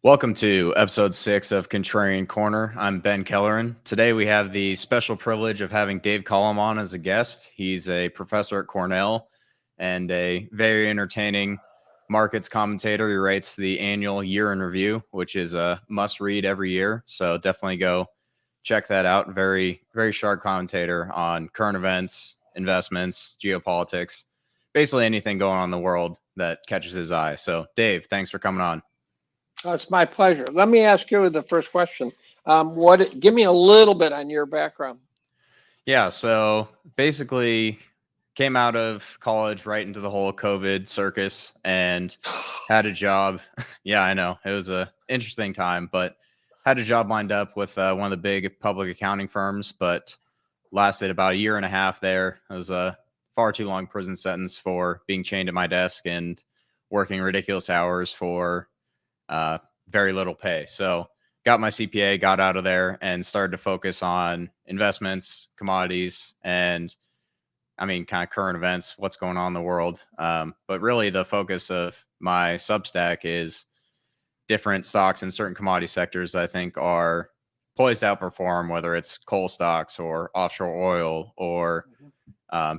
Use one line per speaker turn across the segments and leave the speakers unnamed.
Welcome to episode 6 of Contrarian Korner. I'm Ben Kelleran. Today we have the special privilege of having Dave Collum on as a guest. He's a professor at Cornell and a very entertaining markets commentator. He writes the annual Year in Review, which is a must read every year. So definitely go check that out. Very, very sharp commentator on current events, investments, geopolitics, basically anything going on in the world that catches his eye. So Dave, thanks for coming on.
It's my pleasure. Let me ask you the first question. Give me a little bit on your background.
Yeah, so basically came out of college right into the whole COVID circus and had a job. Yeah, I know. It was a interesting time, but had a job lined up with one of the big public accounting firms, but lasted about a year and a half there. It was a far too long prison sentence for being chained at my desk and working ridiculous hours for very little pay. So got my CPA, got out of there, and started to focus on investments, commodities, and kind of current events, what's going on in the world. But really the focus of my Substack is different stocks in certain commodity sectors I think are poised to outperform, whether it's coal stocks or offshore oil or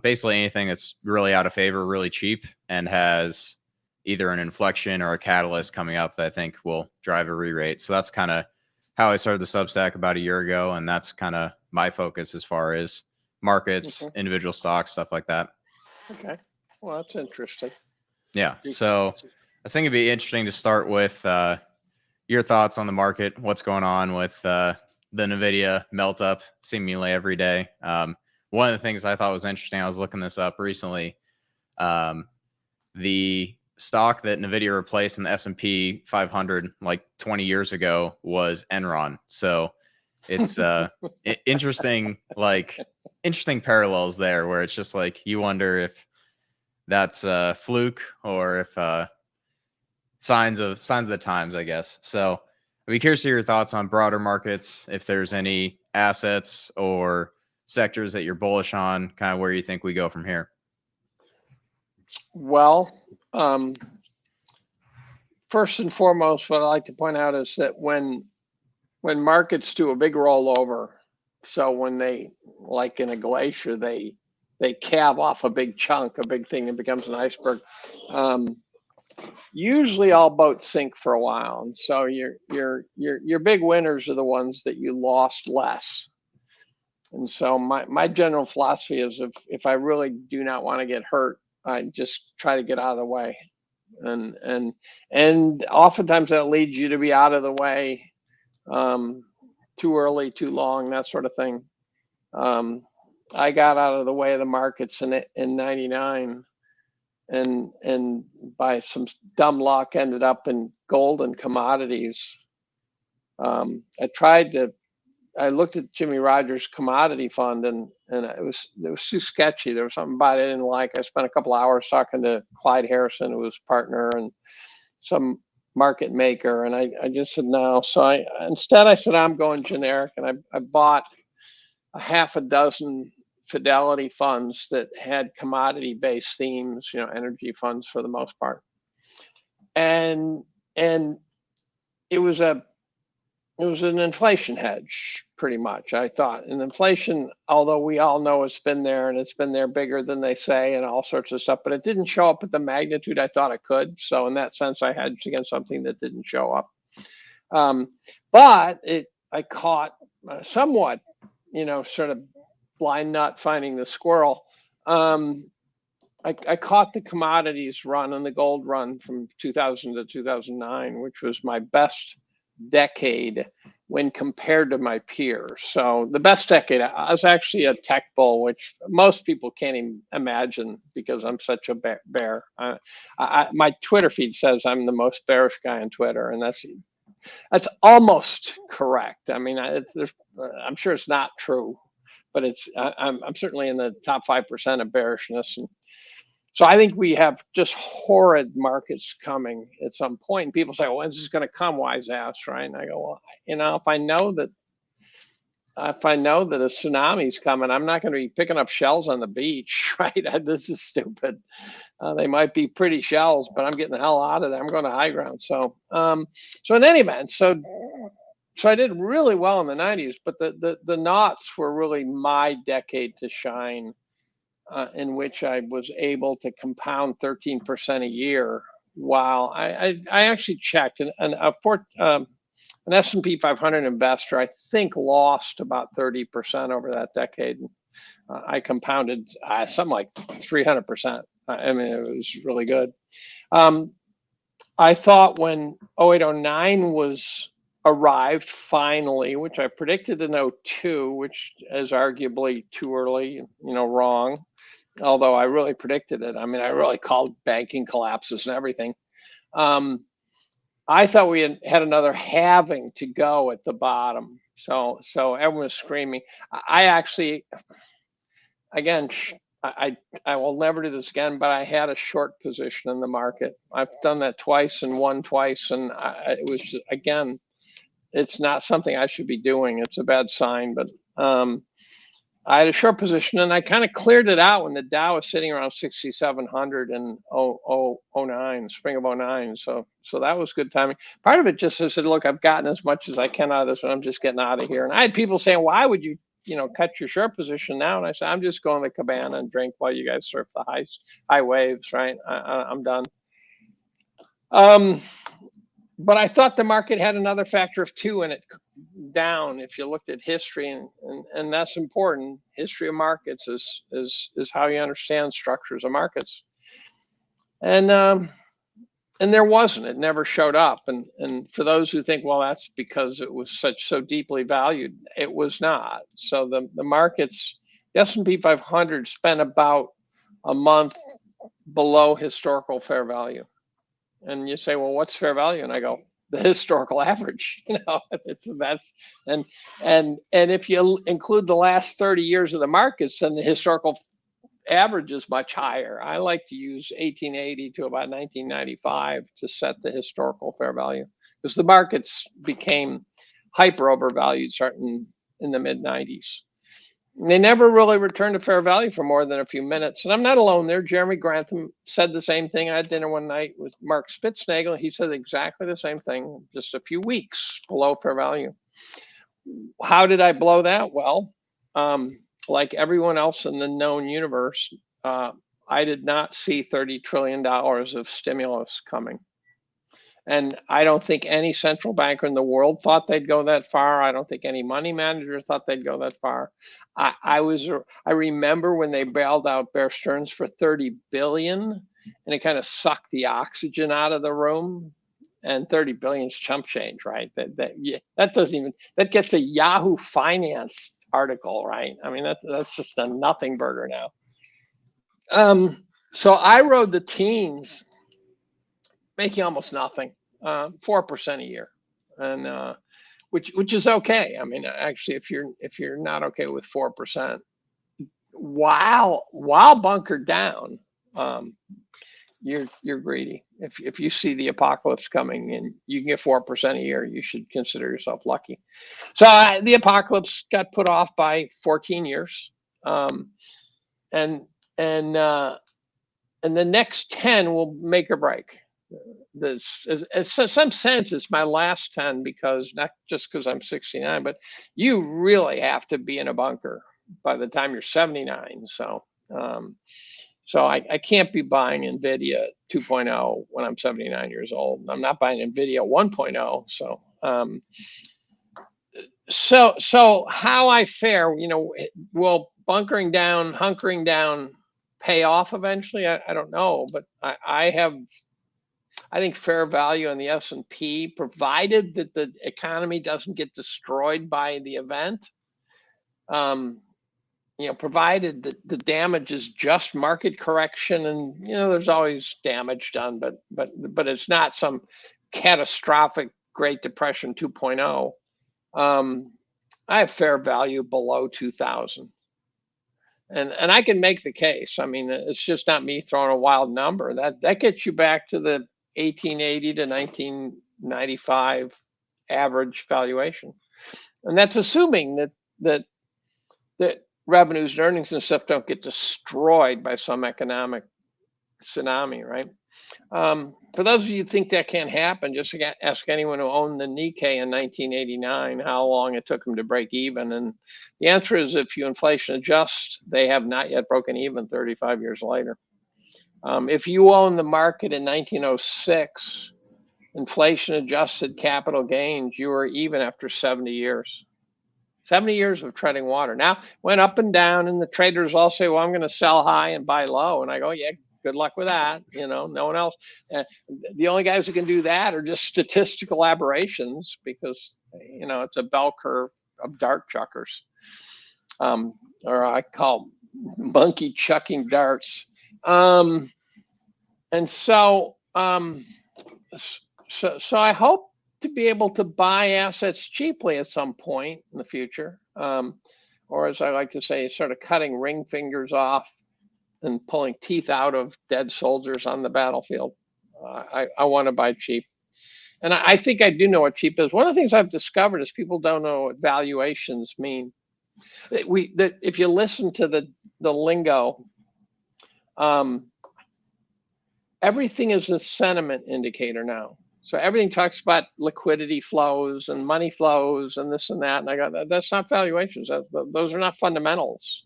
basically anything that's really out of favor, really cheap, and has either an inflection or a catalyst coming up that I think will drive a re-rate. So that's kind of how I started the Substack about a year ago. And that's kind of my focus as far as markets, individual stocks, stuff like that.
Okay. Well, that's interesting.
Yeah. So I think it'd be interesting to start with your thoughts on the market, what's going on with the Nvidia melt up seemingly every day. One of the things I thought was interesting, I was looking this up recently. The stock that Nvidia replaced in the S&P 500 like 20 years ago was Enron. So it's interesting parallels there where it's just like you wonder if that's a fluke or if signs of the times, I guess. So I'd be curious to hear your thoughts on broader markets, if there's any assets or sectors that you're bullish on, kind of where you think we go from here.
Well, first and foremost, what I like to point out is that when markets do a big rollover, so when they, like in a glacier, they calve off a big chunk, a big thing, and becomes an iceberg. Usually all boats sink for a while, and so your big winners are the ones that you lost less. And so my general philosophy is if I really do not want to get hurt, I just try to get out of the way, and oftentimes that leads you to be out of the way too early, too long, that sort of thing. I got out of the way of the markets in '99, and by some dumb luck ended up in gold and commodities. I looked at Jimmy Rogers' commodity fund, and it was too sketchy. There was something about it I didn't like. I spent a couple hours talking to Clyde Harrison, who was partner, and some market maker, and I just said no. So instead I said I'm going generic, and I bought a half a dozen Fidelity funds that had commodity-based themes, energy funds for the most part, and it was an inflation hedge, pretty much, I thought. And inflation, although we all know it's been there, and it's been there bigger than they say and all sorts of stuff, but it didn't show up at the magnitude I thought it could. So in that sense, I hedged against something that didn't show up. But I caught somewhat, sort of blind nut finding the squirrel. I caught the commodities run and the gold run from 2000 to 2009, which was my best decade when compared to my peers. So the best decade, I was actually a tech bull, which most people can't even imagine because I'm such a bear. My Twitter feed says I'm the most bearish guy on Twitter, and that's almost correct. I mean, I'm sure it's not true, but I'm certainly in the top 5% of bearishness. And so I think we have just horrid markets coming at some point. And people say, well, when's this going to come, wise ass, right? And I go, well, if I know that if I know that a tsunami's coming, I'm not going to be picking up shells on the beach, right? This is stupid. They might be pretty shells, but I'm getting the hell out of there. I'm going to high ground. So, so in any event, so I did really well in the 90s, but the knots were really my decade to shine, in which I was able to compound 13% a year. While I actually checked an S&P 500 investor, I think, lost about 30% over that decade. I compounded something like 300%. I mean, it was really good. I thought when 0809 was arrived finally, which I predicted in 02, which is arguably too early, wrong. Although I really predicted it. I mean, I really called banking collapses and everything. I thought we had another halving to go at the bottom. So everyone was screaming. I actually, again, I will never do this again, but I had a short position in the market. I've done that twice and won twice. And it was just, again, it's not something I should be doing. It's a bad sign, but I had a short position and I kind of cleared it out when the Dow was sitting around 6,700 in 09, spring of 09. So that was good timing. Part of it just, I said, look, I've gotten as much as I can out of this, and I'm just getting out of here. And I had people saying, why would you, cut your short position now? And I said, I'm just going to the cabana and drink while you guys surf the high waves, right? I'm done. But I thought the market had another factor of two in it down. If you looked at history, and that's important. History of markets is how you understand structures of markets. And there wasn't. It never showed up. And for those who think, well, that's because it was so deeply valued, it was not. So the markets, the S&P 500 spent about a month below historical fair value. And you say, well, what's fair value? And I go, the historical average. That's and if you include the last 30 years of the markets, then the historical average is much higher. I like to use 1880 to about 1995 to set the historical fair value, because the markets became hyper overvalued starting in the mid 90s. They never really returned to fair value for more than a few minutes. And I'm not alone there. Jeremy Grantham said the same thing. I had dinner one night with Mark Spitznagel. He said exactly the same thing, just a few weeks below fair value. How did I blow that? Well, like everyone else in the known universe, I did not see $30 trillion of stimulus coming. And I don't think any central banker in the world thought they'd go that far. I don't think any money manager thought they'd go that far. I remember when they bailed out Bear Stearns for $30 billion, and it kind of sucked the oxygen out of the room. And $30 billion is chump change, right? That doesn't even, that gets a Yahoo Finance article, right? I mean, that's just a nothing burger now. So I rode the teens, making almost nothing, 4% a year, and which is okay. I mean, actually, if you're not okay with 4%, while bunkered down, you're greedy. If you see the apocalypse coming and you can get 4% a year, you should consider yourself lucky. So the apocalypse got put off by 14 years, and the next 10 will make or break. This is, in some sense, it's my last 10, because not just because I'm 69, but you really have to be in a bunker by the time you're 79. So I can't be buying Nvidia 2.0 when I'm 79 years old. I'm not buying Nvidia 1.0. So how I fare, will hunkering down pay off eventually? I don't know, but I think fair value on the S&P, provided that the economy doesn't get destroyed by the event, provided that the damage is just market correction, and there's always damage done, but it's not some catastrophic Great Depression 2.0. I have fair value below 2000. And I can make the case. I mean, it's just not me throwing a wild number. That gets you back to the 1880 to 1995 average valuation. And that's assuming that that revenues and earnings and stuff don't get destroyed by some economic tsunami, right? For those of you who think that can't happen, just ask anyone who owned the Nikkei in 1989 how long it took them to break even. And the answer is, if you inflation adjust, they have not yet broken even 35 years later. If you own the market in 1906, inflation adjusted capital gains, you were even after 70 years. 70 years of treading water. Now, went up and down, and the traders all say, well, I'm going to sell high and buy low. And I go, yeah, good luck with that. No one else. The only guys who can do that are just statistical aberrations, because, it's a bell curve of dart chuckers. Or I call monkey chucking darts. And so I hope to be able to buy assets cheaply at some point in the future, or as I like to say, sort of cutting ring fingers off and pulling teeth out of dead soldiers on the battlefield. I want to buy cheap, and I think I do know what cheap is. One of the things I've discovered is people don't know what valuations mean. That if you listen to the lingo, everything is a sentiment indicator now. So everything talks about liquidity flows and money flows and this and that. And I go, that's not valuations. Those are not fundamentals.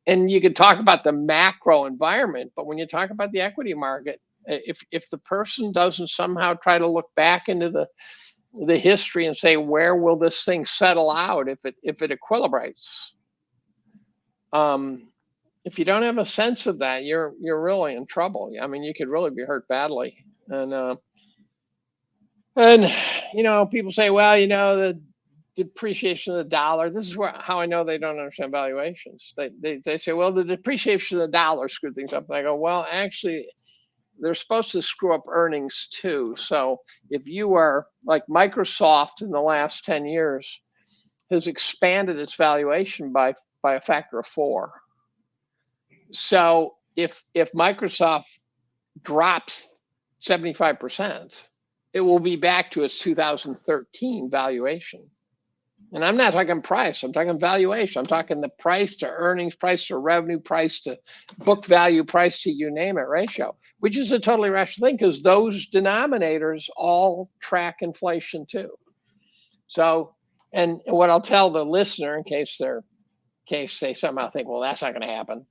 And you could talk about the macro environment, but when you talk about the equity market, if the person doesn't somehow try to look back into the history and say, where will this thing settle out if it equilibrates? If you don't have a sense of that, you're really in trouble. I mean, you could really be hurt badly. And people say, well, the depreciation of the dollar. This is how I know they don't understand valuations. They say, well, the depreciation of the dollar screwed things up. And I go, well, actually, they're supposed to screw up earnings too. So if you are like Microsoft in the last 10 years has expanded its valuation by a factor of 4. So if Microsoft drops 75%, it will be back to its 2013 valuation. And I'm not talking price, I'm talking valuation. I'm talking the price to earnings, price to revenue, price to book value, price to you name it ratio, which is a totally rational thing because those denominators all track inflation too. So, and what I'll tell the listener in case they somehow think, well, that's not going to happen,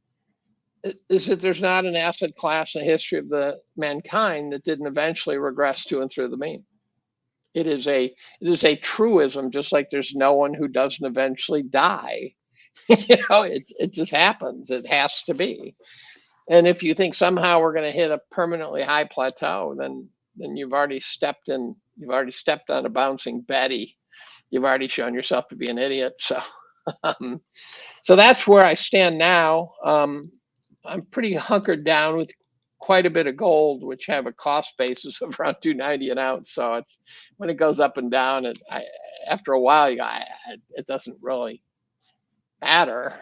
is that there's not an asset class in the history of the mankind that didn't eventually regress to and through the mean. It is a truism, just like there's no one who doesn't eventually die. It just happens. It has to be. And if you think somehow we're going to hit a permanently high plateau, then you've already stepped on a bouncing Betty. You've already shown yourself to be an idiot. So, so that's where I stand now. I'm pretty hunkered down with quite a bit of gold, which have a cost basis of around $290 an ounce. So it's when it goes up and down, after a while, it doesn't really matter.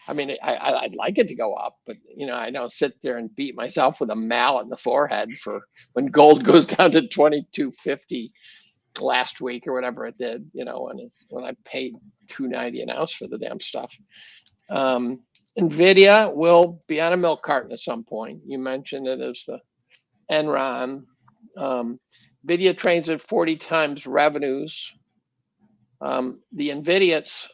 I mean, I'd like it to go up, but I don't sit there and beat myself with a mallet in the forehead for when gold goes down to 2250 last week or whatever it did. When I paid $290 an ounce for the damn stuff. Nvidia will be on a milk carton at some point. You mentioned it as the Enron. Nvidia trades at 40 times revenues. The Nvidians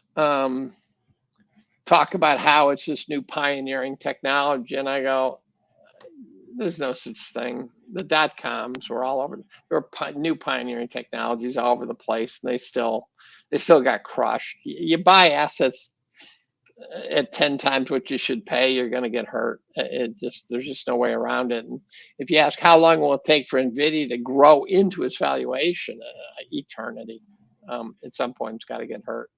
talk about how it's this new pioneering technology, and I go, there's no such thing. The dot-coms were all over. There were new pioneering technologies all over the place, and they still got crushed. You buy assets at 10 times what you should pay, you're going to get hurt. There's just no way around it. And if you ask how long will it take for Nvidia to grow into its valuation, eternity. At some point, it's got to get hurt.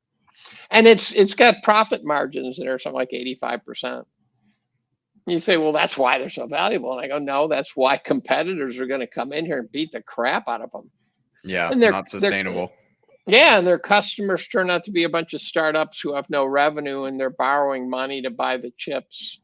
And it's got profit margins that are something like 85%. You say, well, that's why they're so valuable. And I go, no, that's why competitors are going to come in here and beat the crap out of them.
Yeah, and they're not sustainable.
Yeah, and their customers turn out to be a bunch of startups who have no revenue, and they're borrowing money to buy the chips.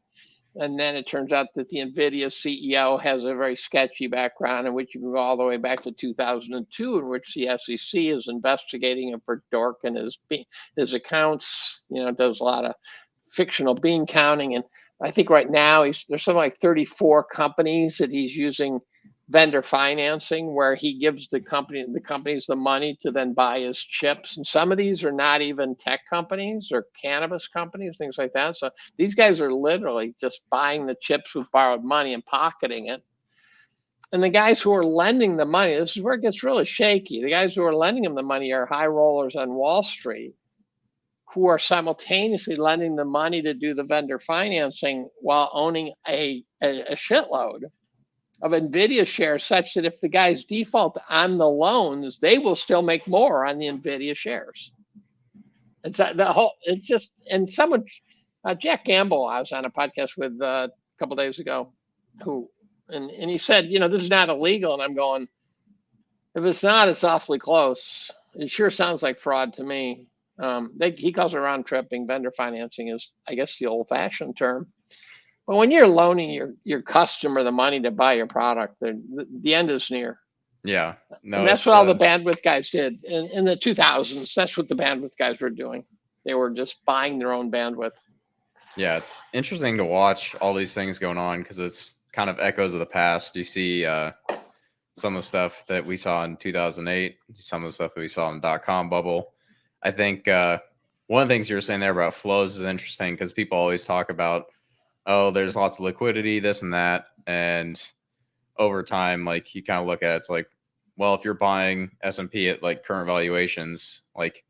And then it turns out that the Nvidia CEO has a very sketchy background in which you can go all the way back to 2002, in which the SEC is investigating him for dork and his accounts. Does a lot of fictional bean counting. And I think right now there's something like 34 companies that he's using vendor financing, where he gives the companies the money to then buy his chips. And some of these are not even tech companies or cannabis companies, things like that. So these guys are literally just buying the chips with borrowed money and pocketing it. And the guys who are lending the money, this is where it gets really shaky. The guys who are lending them the money are high rollers on Wall Street, who are simultaneously lending the money to do the vendor financing while owning a shitload of Nvidia shares, such that if the guys default on the loans, they will still make more on the Nvidia shares. It's just, and someone, Jack Gamble, I was on a podcast with a couple days ago, and he said, this is not illegal. And I'm going, if it's not, it's awfully close. It sure sounds like fraud to me. He calls it round tripping. Vendor financing is, I guess, the old fashioned term. But when you're loaning your customer the money to buy your product, the end is near.
Yeah. No,
and that's what all the bandwidth guys did in the 2000s. That's what the bandwidth guys were doing. They were just buying their own bandwidth.
Yeah, it's interesting to watch all these things going on because it's kind of echoes of the past. You see some of the stuff that we saw in 2008, some of the stuff that we saw in the dot-com bubble. I think one of the things you were saying there about flows is interesting because people always talk about, oh, there's lots of liquidity, this and that. And over time, like you kind of look at it, it's like, well, if you're buying S&P at like current valuations, like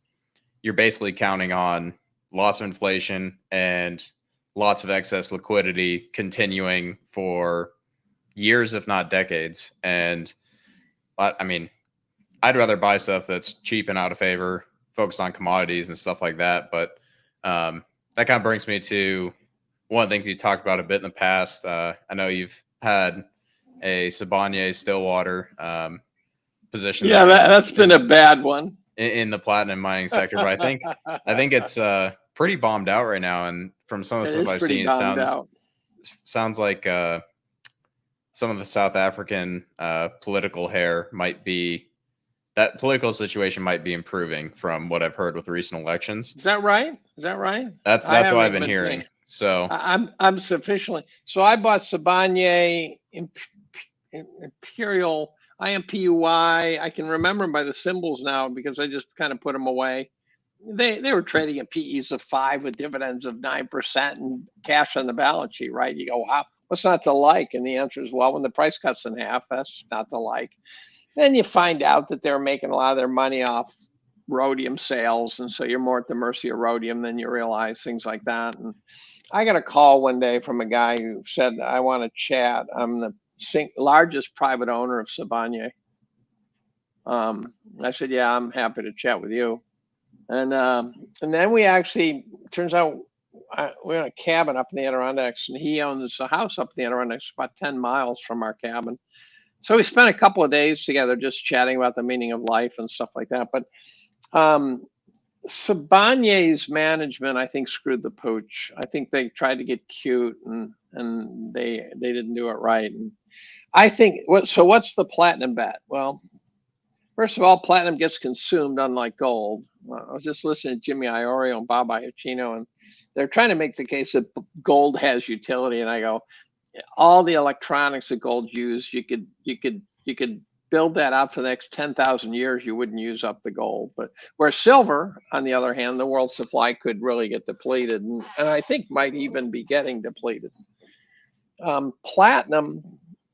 you're basically counting on lots of inflation and lots of excess liquidity continuing for years, if not decades. And I mean, I'd rather buy stuff that's cheap and out of favor, focused on commodities and stuff like that. But that kind of brings me to one of the things you talked about a bit in the past. I know you've had a Sibanye Stillwater position.
Yeah, that's been a bad one
in the platinum mining sector. But I think it's pretty bombed out right now. And from some of the stuff I've seen, it sounds like some of the South African political hair might be, that political situation might be improving from what I've heard with recent elections.
Is that right?
That's what I've been hearing. So
I'm sufficiently. So I bought Sibanye Imperial IMPUY. I can remember them by the symbols now because I just kind of put them away. They were trading at PEs of 5 with dividends of 9% and cash on the balance sheet, right? You go, wow, what's not to like? And the answer is, well, when the price cuts in half, that's not to like. Then you find out that they're making a lot of their money off rhodium sales, and so you're more at the mercy of rhodium than you realize, things like that. And I got a call one day from a guy who said, I want to chat. I'm the largest private owner of Sibanye. I said, yeah, I'm happy to chat with you. And then we actually, turns out we're in a cabin up in the Adirondacks, and he owns a house up in the Adirondacks about 10 miles from our cabin. So we spent a couple of days together just chatting about the meaning of life and stuff like that. But Sibanye's management, I think, screwed the pooch. I think they tried to get cute and they didn't do it right. And I think, so what's the platinum bet? Well, first of all, platinum gets consumed, unlike gold. I was just listening to Jimmy Iorio and Bob Iacchino, and they're trying to make the case that gold has utility. And I go, all the electronics that gold used, you could build that out for the next 10,000 years, you wouldn't use up the gold. But where silver, on the other hand, the world supply could really get depleted, and I think might even be getting depleted. Platinum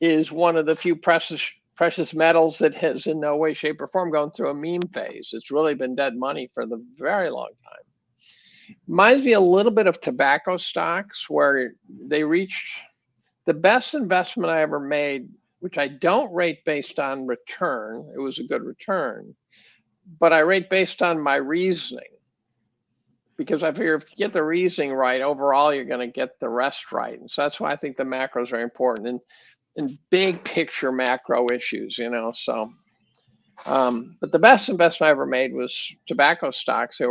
is one of the few precious metals that has in no way, shape, or form gone through a meme phase. It's really been dead money for the very long time. Reminds me a little bit of tobacco stocks, where they reached the best investment I ever made, which I don't rate based on return. It was a good return, but I rate based on my reasoning. Because I figure if you get the reasoning right, overall, you're going to get the rest right. And so that's why I think the macro is very important in big picture macro issues, so. But the best investment I ever made was tobacco stocks. They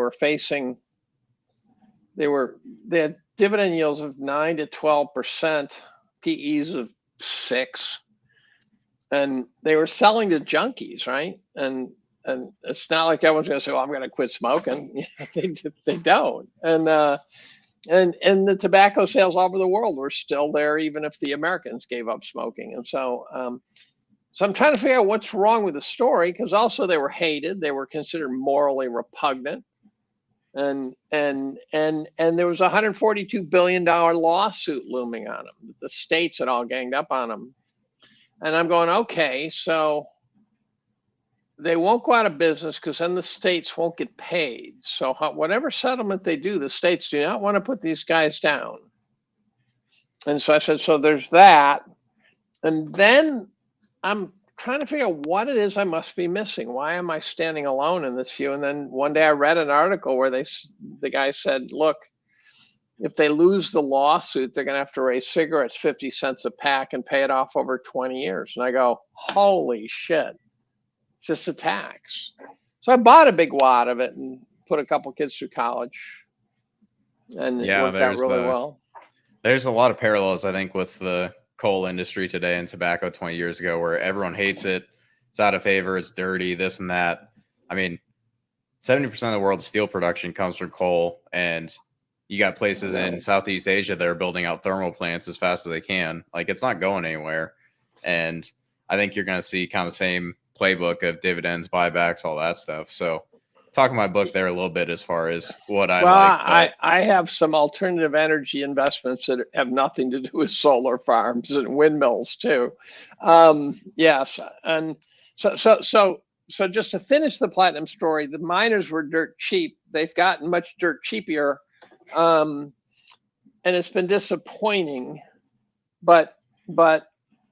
had dividend yields of 9 to 12%, PEs of 6, and they were selling to junkies, right? And it's not like everyone's going to say, "Well, I'm going to quit smoking." They don't. And the tobacco sales all over the world were still there, even if the Americans gave up smoking. And so I'm trying to figure out what's wrong with the story, because also they were hated, they were considered morally repugnant, and there was a $142 billion lawsuit looming on them. The states had all ganged up on them, and I'm going, okay, so they won't go out of business because then the states won't get paid. So whatever settlement they do, the states do not want to put these guys down. And so I said, so there's that. And then I'm trying to figure out what it is I must be missing. Why am I standing alone in this view? And then one day I read an article where the guy said, look, if they lose the lawsuit, they're going to have to raise cigarettes 50 cents a pack and pay it off over 20 years. And I go, holy shit, it's just a tax. So I bought a big wad of it and put a couple kids through college. And it worked out really well.
There's a lot of parallels, I think, with the coal industry today and tobacco 20 years ago, where everyone hates it. It's out of favor. It's dirty, this and that. I mean, 70% of the world's steel production comes from coal, and you got places in Southeast Asia that are building out thermal plants as fast as they can. Like, it's not going anywhere. And I think you're going to see kind of the same playbook of dividends, buybacks, all that stuff. So talking my book there a little bit as far as what I like.
I have some alternative energy investments that have nothing to do with solar farms and windmills too. Yes, and so just to finish the platinum story, the miners were dirt cheap. They've gotten much dirt cheaper, and it's been disappointing. But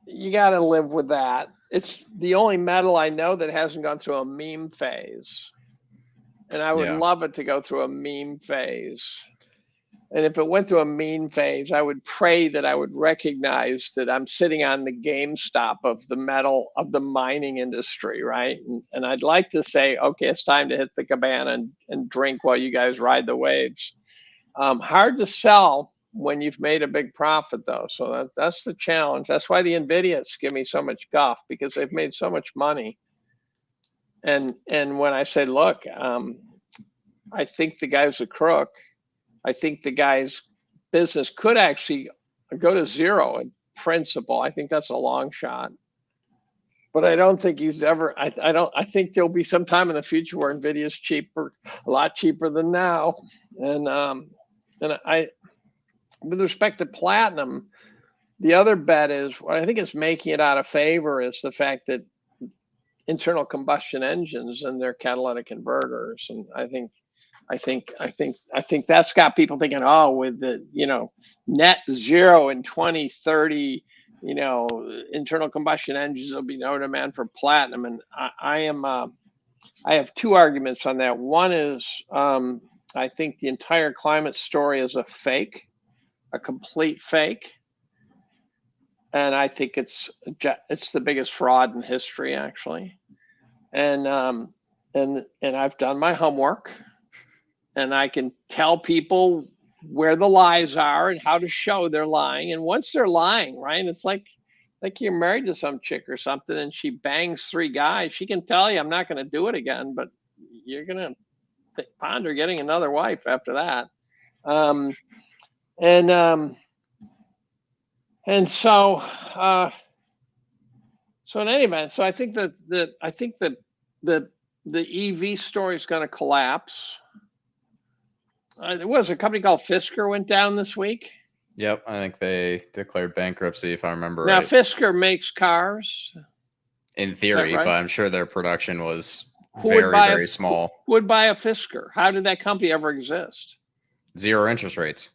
you got to live with that. It's the only metal I know that hasn't gone through a meme phase. And I would love it to go through a meme phase. And if it went through a meme phase, I would pray that I would recognize that I'm sitting on the GameStop of the metal, of the mining industry, right? And I'd like to say, okay, it's time to hit the cabana and drink while you guys ride the waves. Hard to sell when you've made a big profit, though. So that's the challenge. That's why the Nvidias give me so much guff, because they've made so much money. And when I say, look, I think the guy's a crook. I think the guy's business could actually go to zero in principle. I think that's a long shot. But I don't think he's ever, I think there'll be some time in the future where Nvidia's cheaper, a lot cheaper than now. And with respect to platinum, the other bet is, what I think is making it out of favor is the fact that internal combustion engines and their catalytic converters. And I think that's got people thinking, oh, with the, net zero in 2030, internal combustion engines, there'll be no demand for platinum. And I have two arguments on that. One is, I think the entire climate story is a fake, a complete fake. And I think it's the biggest fraud in history, actually. And I've done my homework, and I can tell people where the lies are and how to show they're lying. And once they're lying, right, it's like you're married to some chick or something, and she bangs 3 guys. She can tell you, I'm not going to do it again, but you're going to ponder getting another wife after that. And so in any event, so I think that the EV story is going to collapse. There was a company called Fisker went down this week.
Yep, I think they declared bankruptcy, if I remember
now,
right.
Now, Fisker makes cars.
In theory, right? But I'm sure their production was very small.
Who would buy a Fisker? How did that company ever exist?
0 interest rates.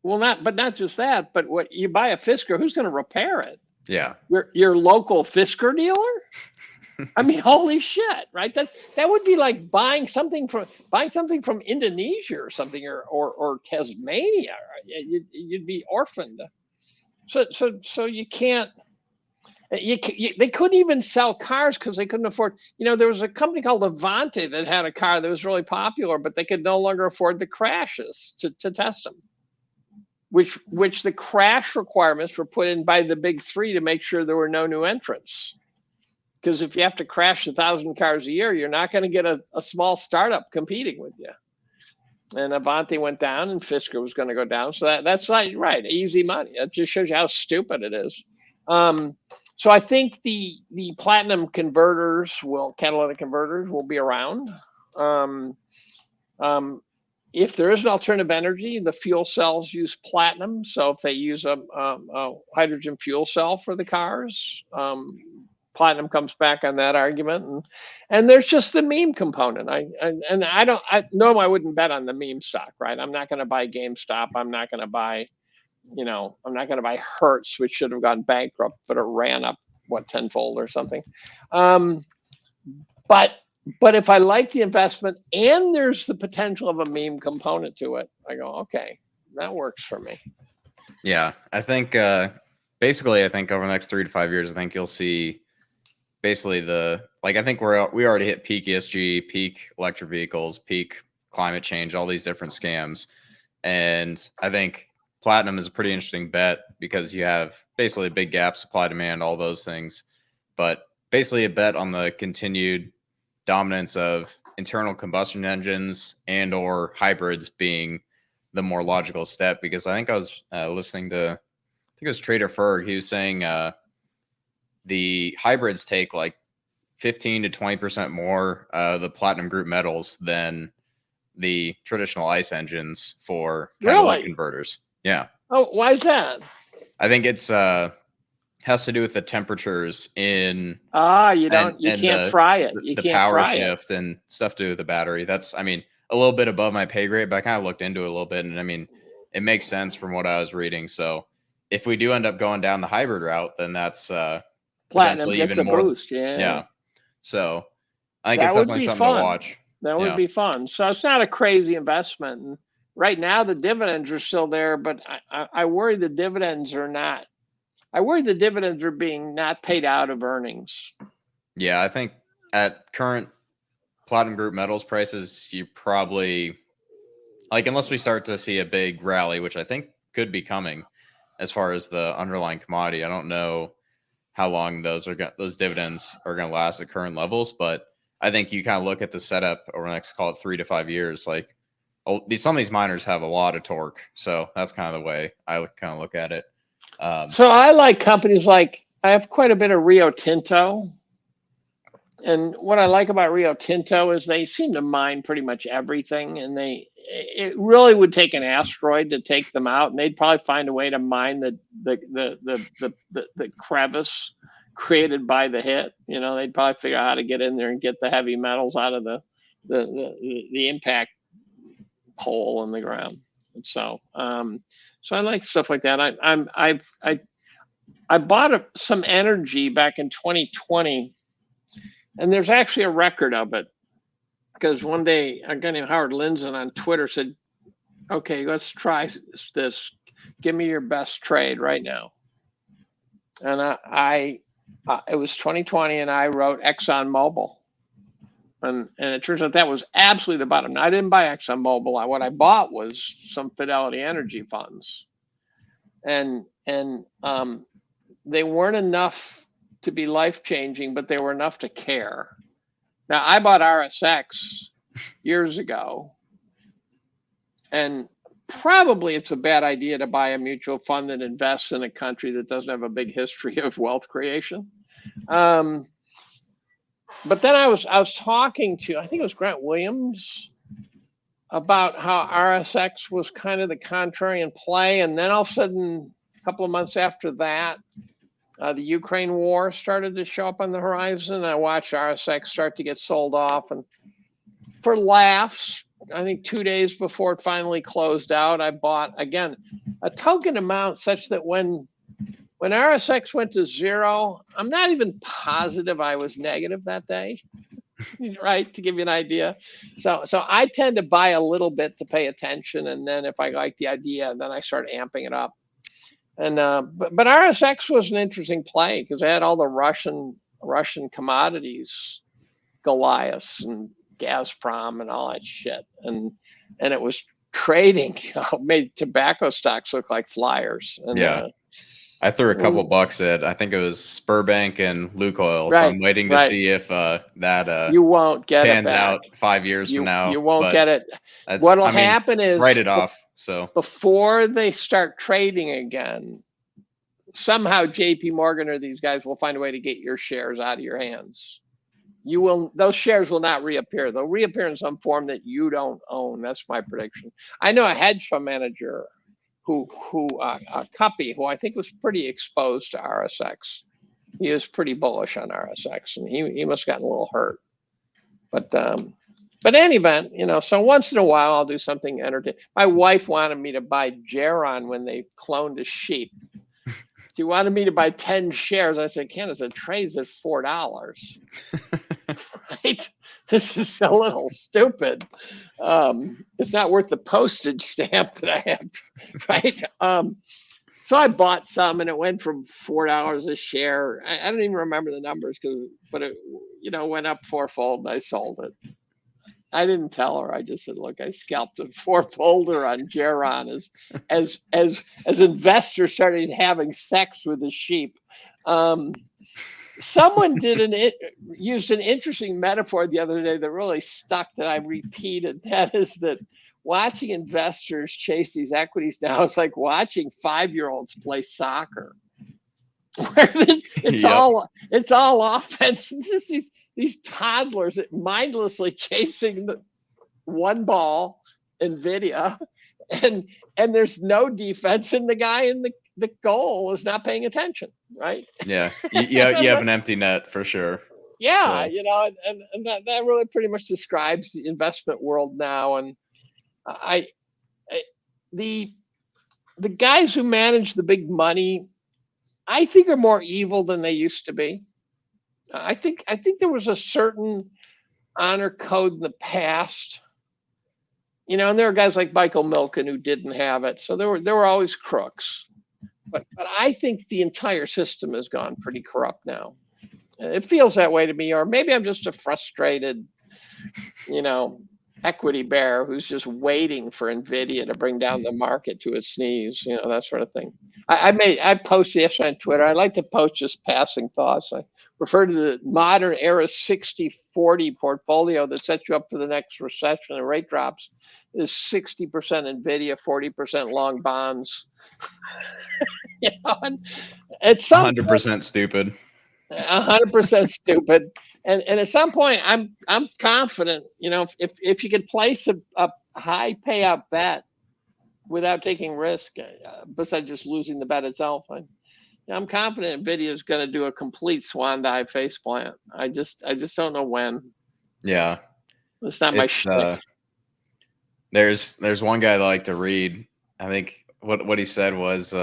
Well, not just that, but what you buy a Fisker, who's going to repair it?
Yeah.
Your local Fisker dealer? I mean, holy shit, right? That would be like buying something from Indonesia or something, or Tasmania. You'd be orphaned. So you can't. They couldn't even sell cars because they couldn't afford. There was a company called Levante that had a car that was really popular, but they could no longer afford the crashes to test them. which the crash requirements were put in by the big three to make sure there were no new entrants. Because if you have to crash 1,000 cars a year, you're not going to get a small startup competing with you. And Avanti went down, and Fisker was going to go down. So that's like, right, easy money. That just shows you how stupid it is. So I think the platinum catalytic converters will be around. If there is an alternative energy, the fuel cells use platinum. So if they use a hydrogen fuel cell for the cars, platinum comes back on that argument. And there's just the meme component. I wouldn't bet on the meme stock, right? I'm not going to buy GameStop. I'm not going to buy, I'm not going to buy Hertz, which should have gone bankrupt, but it ran up tenfold or something. But if I like the investment and there's the potential of a meme component to it, I go, okay, that works for me.
Yeah, I think basically, I think over the next 3 to 5 years, I think you'll see basically I think we already hit peak ESG, peak electric vehicles, peak climate change, all these different scams. And I think platinum is a pretty interesting bet because you have basically a big gap, supply, demand, all those things. But basically a bet on the continued dominance of internal combustion engines and or hybrids being the more logical step. Because I think I was listening to, I think it was Trader Ferg. He was saying the hybrids take like 15 to 20% more the platinum group metals than the traditional ICE engines for catalytic converters. Yeah.
Oh, why is that?
I think it's has to do with the temperatures in
you can't fry it.
The power shift and stuff to do with the battery. That's, I mean, a little bit above my pay grade, but I kind of looked into it a little bit, and I mean, it makes sense from what I was reading. So if we do end up going down the hybrid route, then that's
platinum gets a boost.
Yeah. So I think it's definitely something to watch.
That would be fun. So it's not a crazy investment. And right now the dividends are still there, but I worry the dividends are not. I worry the dividends are being not paid out of earnings.
Yeah, I think at current platinum group metals prices, you probably, like, unless we start to see a big rally, which I think could be coming as far as the underlying commodity. I don't know how long those dividends are going to last at current levels, but I think you kind of look at the setup over the next, call it 3 to 5 years. Like, some of these miners have a lot of torque, so that's kind of the way I kind of look at it.
So I like companies like, I have quite a bit of Rio Tinto. And what I like about Rio Tinto is they seem to mine pretty much everything. And it really would take an asteroid to take them out. And they'd probably find a way to mine the crevice created by the hit. They'd probably figure out how to get in there and get the heavy metals out of the impact hole in the ground. And so I like stuff like that. I bought some energy back in 2020, and there's actually a record of it, because one day a guy named Howard Lindzen on Twitter said, "Okay, let's try this. Give me your best trade right now." And it was 2020, and I wrote ExxonMobil. And it turns out that was absolutely the bottom. Now, I didn't buy ExxonMobil. What I bought was some Fidelity Energy funds, and they weren't enough to be life changing, but they were enough to care. Now, I bought RSX years ago, and probably it's a bad idea to buy a mutual fund that invests in a country that doesn't have a big history of wealth creation. But then I was talking to, I think it was Grant Williams, about how RSX was kind of the contrarian play. And then all of a sudden, a couple of months after that, the Ukraine war started to show up on the horizon. I watched RSX start to get sold off. And for laughs, I think 2 days before it finally closed out, I bought, again, a token amount such that when RSX went to zero, I'm not even positive I was negative that day, right? To give you an idea. So I tend to buy a little bit to pay attention, and then if I like the idea, then I start amping it up. And but RSX was an interesting play because I had all the Russian commodities, Goliath and Gazprom and all that shit, and it was trading made tobacco stocks look like flyers. And,
yeah. I threw a couple bucks at, I think it was Spurbank and Lukoil. So I'm waiting to see if that
you won't get it
pans
back.
out 5 years from now.
You won't get it.
That's,
What'll
I mean,
happen is
write it off. So
before they start trading again, somehow JP Morgan or these guys will find a way to get your shares out of your hands. Those shares will not reappear. They'll reappear in some form that you don't own. That's my prediction. I know a hedge fund manager who Cuppy, who I think was pretty exposed to RSX. He was pretty bullish on RSX, and he must have gotten a little hurt. But in any event, so once in a while I'll do something entertaining. My wife wanted me to buy Geron when they cloned a sheep. She wanted me to buy 10 shares. I said, Candace, it trades at $4. Right? This is a little stupid. It's not worth the postage stamp that I have, right? So I bought some, and it went from $4 a share. I don't even remember the numbers, but it went up fourfold, and I sold it. I didn't tell her. I just said, look, I scalped a fourfolder on Geron as investors started having sex with the sheep. Someone used an interesting metaphor the other day that really stuck, that I repeated. That is that watching investors chase these equities now is like watching 5-year-olds play soccer. It's all offense. Just these toddlers mindlessly chasing the one ball, Nvidia, and there's no defense, and the guy in the goal is not paying attention, right?
Yeah, you have an empty net for sure.
Yeah, so. And that really pretty much describes the investment world now. And the guys who manage the big money, I think, are more evil than they used to be. I think there was a certain honor code in the past, and there are guys like Michael Milken who didn't have it. So there were always crooks, but I think the entire system has gone pretty corrupt now. It feels that way to me, or maybe I'm just a frustrated, equity bear who's just waiting for Nvidia to bring down the market to its knees, that sort of thing. I posted yesterday on Twitter. I like to post just passing thoughts. I refer to the modern era 60-40 portfolio that sets you up for the next recession and rate drops is 60% Nvidia, 40% long bonds. And it's
100% stupid.
100% stupid. And at some point, I'm confident, if you could place a high payout bet without taking risk, besides just losing the bet itself, I'm confident Nvidia is going to do a complete swan dive face plant. I just don't know when.
Yeah,
it's not my shtick.
There's one guy that I like to read. I think what he said was,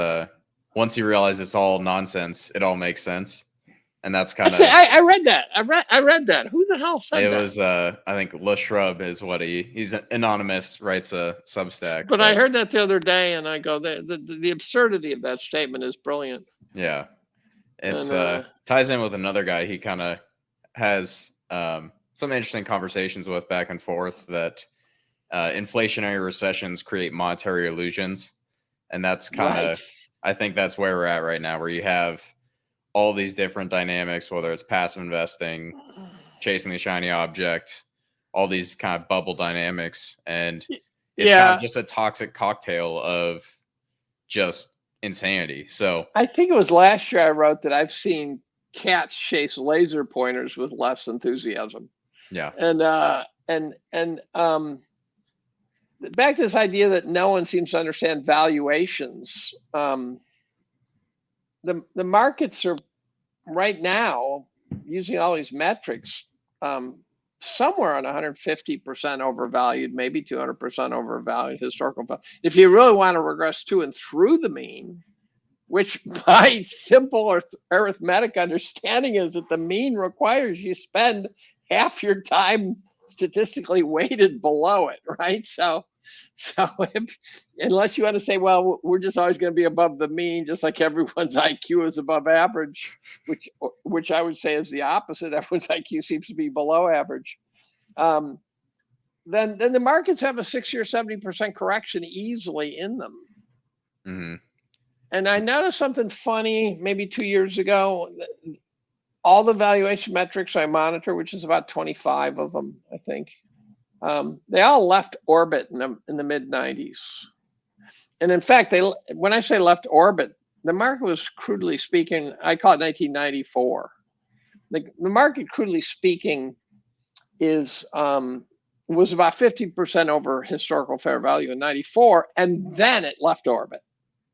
once you realize it's all nonsense, it all makes sense. And that's kind of.
I read that. I read that. Who the hell said that?
It was I think LaShrub is what he's anonymous, writes a Substack.
But I heard that the other day, and I go, the absurdity of that statement is brilliant.
Yeah, it's ties in with another guy he kind of has some interesting conversations with back and forth, that inflationary recessions create monetary illusions, and that's kind of I think that's where we're at right now, where you have all these different dynamics, whether it's passive investing, chasing the shiny object, all these kind of bubble dynamics. And it's kind of just a toxic cocktail of just insanity. So
I think it was last year I wrote that I've seen cats chase laser pointers with less enthusiasm.
Yeah.
And back to this idea that no one seems to understand valuations. The markets are right now, using all these metrics, somewhere on 150% overvalued, maybe 200% overvalued historical value. If you really want to regress to and through the mean, which by simple arithmetic understanding is that the mean requires you spend half your time statistically weighted below it, right? So unless you want to say, well, we're just always going to be above the mean, just like everyone's IQ is above average, which I would say is the opposite. Everyone's IQ seems to be below average. The then the markets have a 60 or 70% correction easily in them.
Mm-hmm.
And I noticed something funny maybe 2 years ago. All the valuation metrics I monitor, which is about 25 of them, I think, they all left orbit in the mid 90s. And in fact, when I say left orbit, the market was, crudely speaking, I call it 1994. The market, crudely speaking, was about 50% over historical fair value in 94, and then it left orbit.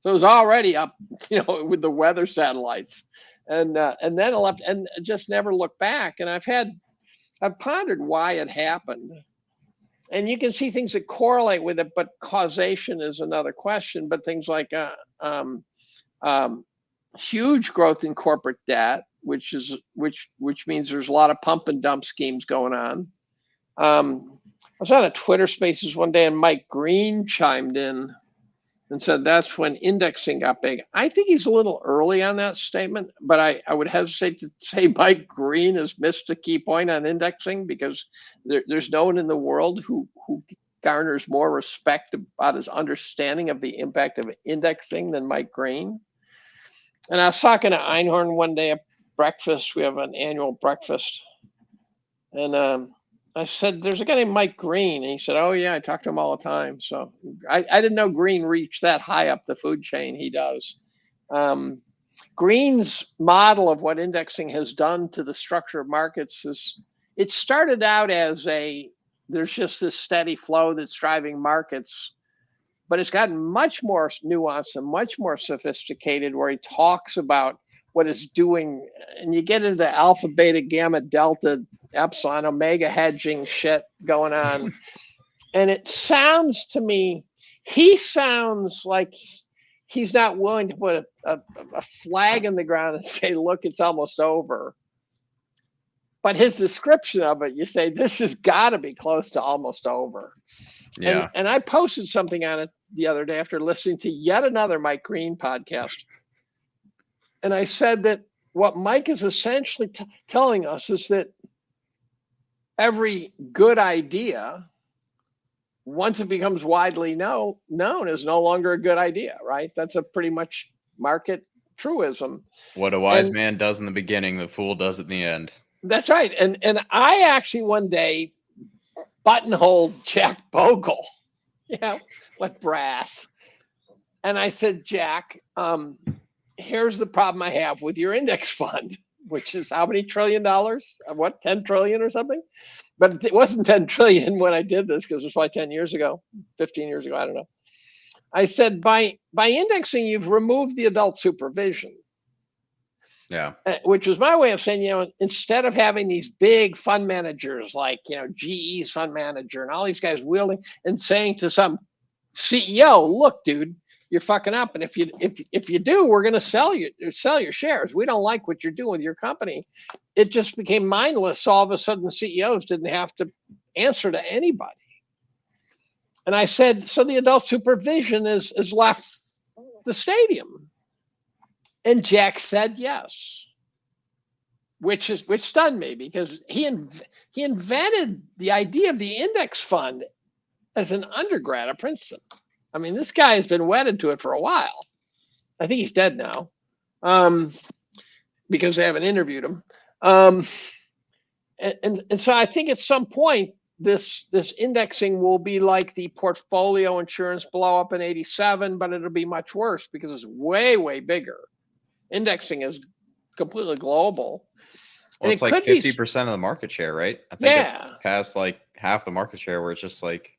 So it was already up, with the weather satellites, and then it left and just never looked back. And I've pondered why it happened. And you can see things that correlate with it, but causation is another question. But things like huge growth in corporate debt, which means there's a lot of pump and dump schemes going on. I was on a Twitter Spaces one day, and Mike Green chimed in and said that's when indexing got big. I think he's a little early on that statement, but I would hesitate to say Mike Green has missed a key point on indexing, because there's no one in the world who garners more respect about his understanding of the impact of indexing than Mike Green. And I was talking to Einhorn one day at breakfast. We have an annual breakfast. And I said, there's a guy named Mike Green. And he said, oh, yeah, I talk to him all the time. So I didn't know Green reached that high up the food chain. He does. Green's model of what indexing has done to the structure of markets is, it started out as there's just this steady flow that's driving markets, but it's gotten much more nuanced and much more sophisticated, where he talks about what it's doing, and you get into the alpha, beta, gamma, delta, epsilon, omega hedging shit going on. And it sounds to me, he sounds like he's not willing to put a flag in the ground and say, look, it's almost over. But his description of it, you say, this has got to be close to almost over.
Yeah.
And I posted something on it the other day after listening to yet another Mike Green podcast. And I said that what Mike is essentially telling us is that every good idea, once it becomes widely known, is no longer a good idea, right? That's a pretty much market truism.
What a wise man does in the beginning, the fool does at the end.
That's right. And I actually one day buttonholed Jack Bogle, with brass. And I said, Jack, here's the problem I have with your index fund, which is how many $1 trillion? What, 10 trillion or something? But it wasn't 10 trillion when I did this, because it was probably 10 years ago, 15 years ago, I don't know. I said, by indexing, you've removed the adult supervision.
Yeah.
Which was my way of saying, instead of having these big fund managers like, GE's fund manager and all these guys wielding and saying to some CEO, look, dude, you're fucking up. And if you do, we're going to sell your shares. We don't like what you're doing with your company. It just became mindless. So all of a sudden, the CEOs didn't have to answer to anybody. And I said, so the adult supervision is left the stadium. And Jack said yes, which stunned me, because he invented the idea of the index fund as an undergrad at Princeton. I mean, this guy has been wedded to it for a while. I think he's dead now, because they haven't interviewed him. And so I think at some point this indexing will be like the portfolio insurance blow up in '87, but it'll be much worse because it's way, way bigger. Indexing is completely global.
Well, it's like 50% of the market share, right? I think it passed like half the market share, where it's just like,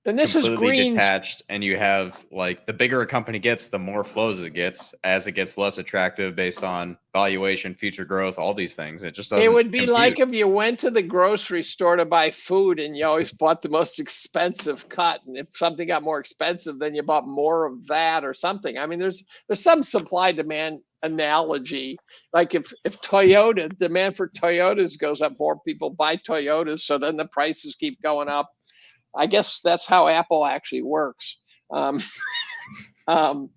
and this
completely
is
detached, and you have like the bigger a company gets, the more flows it gets, as it gets less attractive based on valuation, future growth, all these things. It just doesn't.
It would be
compute.
like if you went to the grocery store to buy food and you always bought the most expensive cut, and if something got more expensive, then you bought more of that or something. I mean, there's some supply demand analogy. Like if Toyota, demand for Toyotas goes up, more people buy Toyotas, so then the prices keep going up. I guess that's how Apple actually works. So in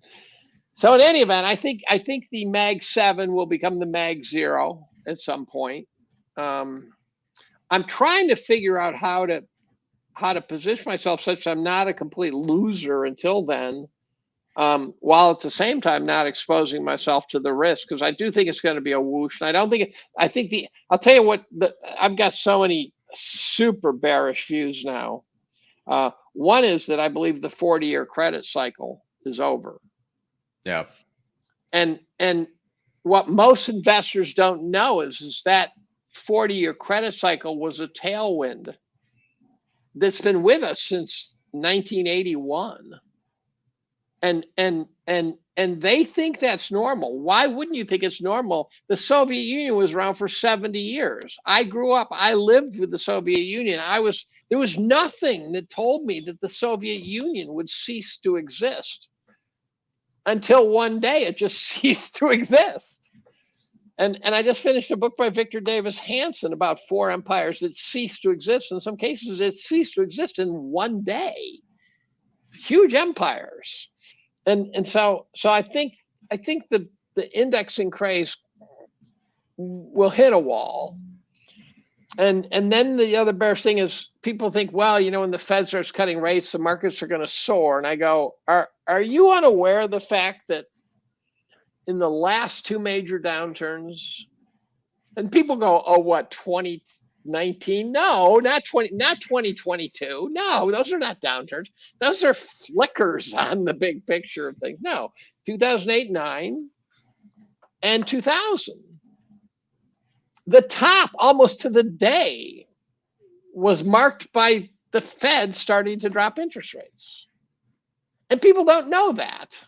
any event, I think the Mag 7 will become the Mag 0 at some point. I'm trying to figure out how how to position myself such that I'm not a complete loser until then, while at the same time not exposing myself to the risk, because I do think it's going to be a whoosh. And I don't think I'll tell you what, I've got so many super bearish views now. One is that I believe the 40-year credit cycle is over.
Yeah.
And what most investors don't know is that 40-year credit cycle was a tailwind that's been with us since 1981. And they think that's normal. Why wouldn't you think it's normal? The Soviet Union was around for 70 years. I grew up, I lived with the Soviet Union. There was nothing that told me that the Soviet Union would cease to exist until one day it just ceased to exist. And I just finished a book by Victor Davis Hanson about 4 empires that ceased to exist. In some cases, it ceased to exist in one day. Huge empires. And so I think the indexing craze will hit a wall. And then the other bearish thing is people think, well, when the Fed starts cutting rates, the markets are going to soar. And I go, are you unaware of the fact that in the last 2 major downturns, and people go, oh, what, 2019? No, not 2022. No, those are not downturns. Those are flickers on the big picture of things. No, 2008, 9, and 2000. The top, almost to the day, was marked by the Fed starting to drop interest rates. And people don't know that.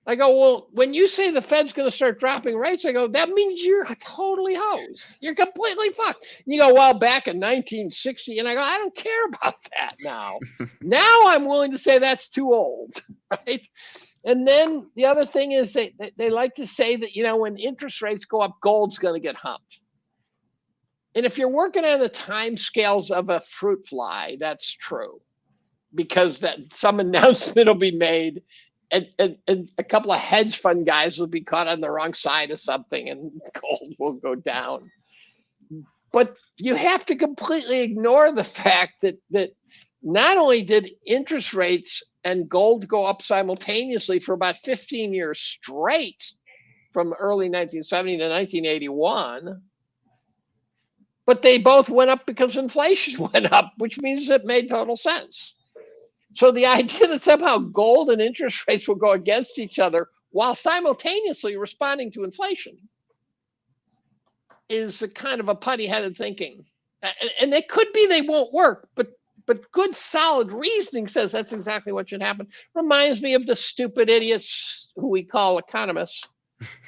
I go, well, when you say the Fed's going to start dropping rates, I go, that means you're totally hosed. You're completely fucked. And you go, well, back in 1960, and I go, I don't care about that now. Now I'm willing to say that's too old, right? And then the other thing is they like to say that, when interest rates go up, gold's going to get humped. And if you're working on the time scales of a fruit fly, that's true, because that some announcement will be made. And a couple of hedge fund guys will be caught on the wrong side of something and gold will go down. But you have to completely ignore the fact that not only did interest rates and gold go up simultaneously for about 15 years straight from early 1970 to 1981, but they both went up because inflation went up, which means it made total sense. So the idea that somehow gold and interest rates will go against each other while simultaneously responding to inflation is a kind of a putty-headed thinking. And it could be they won't work, but good solid reasoning says that's exactly what should happen. Reminds me of the stupid idiots who we call economists.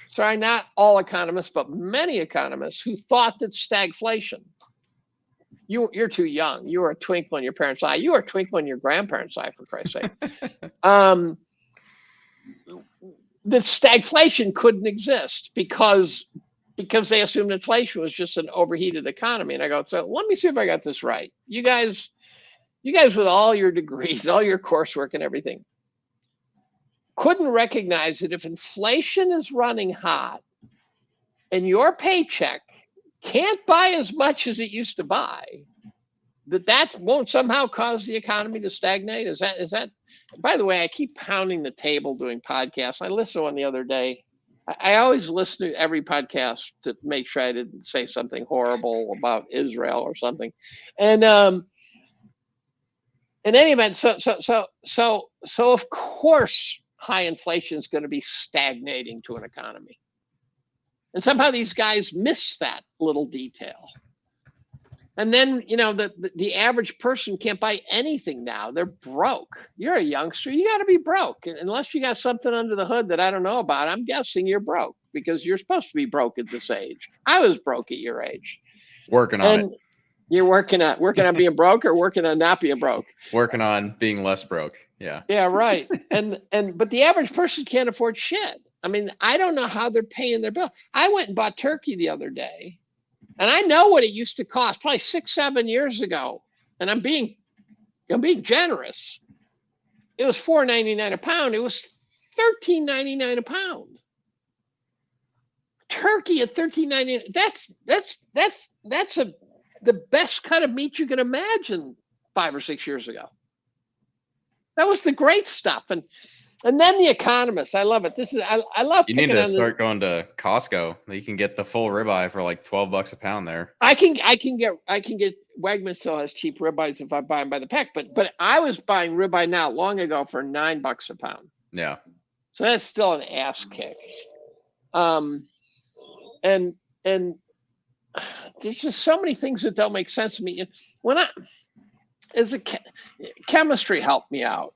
Sorry, not all economists, but many economists who thought that stagflation. You're too young. You were a twinkle in your parents' eye. You were a twinkle in your grandparents' eye, for Christ's sake. The stagflation couldn't exist because they assumed inflation was just an overheated economy. And I go, so let me see if I got this right. You guys with all your degrees, all your coursework and everything, couldn't recognize that if inflation is running hot and your paycheck can't buy as much as it used to buy, that won't somehow cause the economy to stagnate? Is that? By the way, I keep pounding the table doing podcasts. I listened to one the other day. I always listen to every podcast to make sure I didn't say something horrible about Israel or something. And in any event, so of course high inflation is going to be stagnating to an economy. And somehow these guys miss that little detail. And then, the average person can't buy anything now. They're broke. You're a youngster. You got to be broke. Unless you got something under the hood that I don't know about, I'm guessing you're broke because you're supposed to be broke at this age. I was broke at your age.
Working on it.
You're working on being broke or working on not being broke?
Working on being less broke. Yeah.
Yeah, right. But the average person can't afford shit. I mean, I don't know how they're paying their bill. I went and bought turkey the other day, and I know what it used to cost, probably 6-7 years ago. And I'm being generous. It was $4.99 a pound. It was $13.99 a pound. Turkey at $13.99. That's the best cut of meat you can imagine 5 or 6 years ago. That was the great stuff. And then The Economist. I love it. I love
You need to start going to Costco. You can get the full ribeye for like $12 a pound there.
I can get Wegmans still has cheap ribeyes if I buy them by the peck, but I was buying ribeye now long ago for $9 a pound.
Yeah.
So that's still an ass kick. And there's just so many things that don't make sense to me. When chemistry helped me out.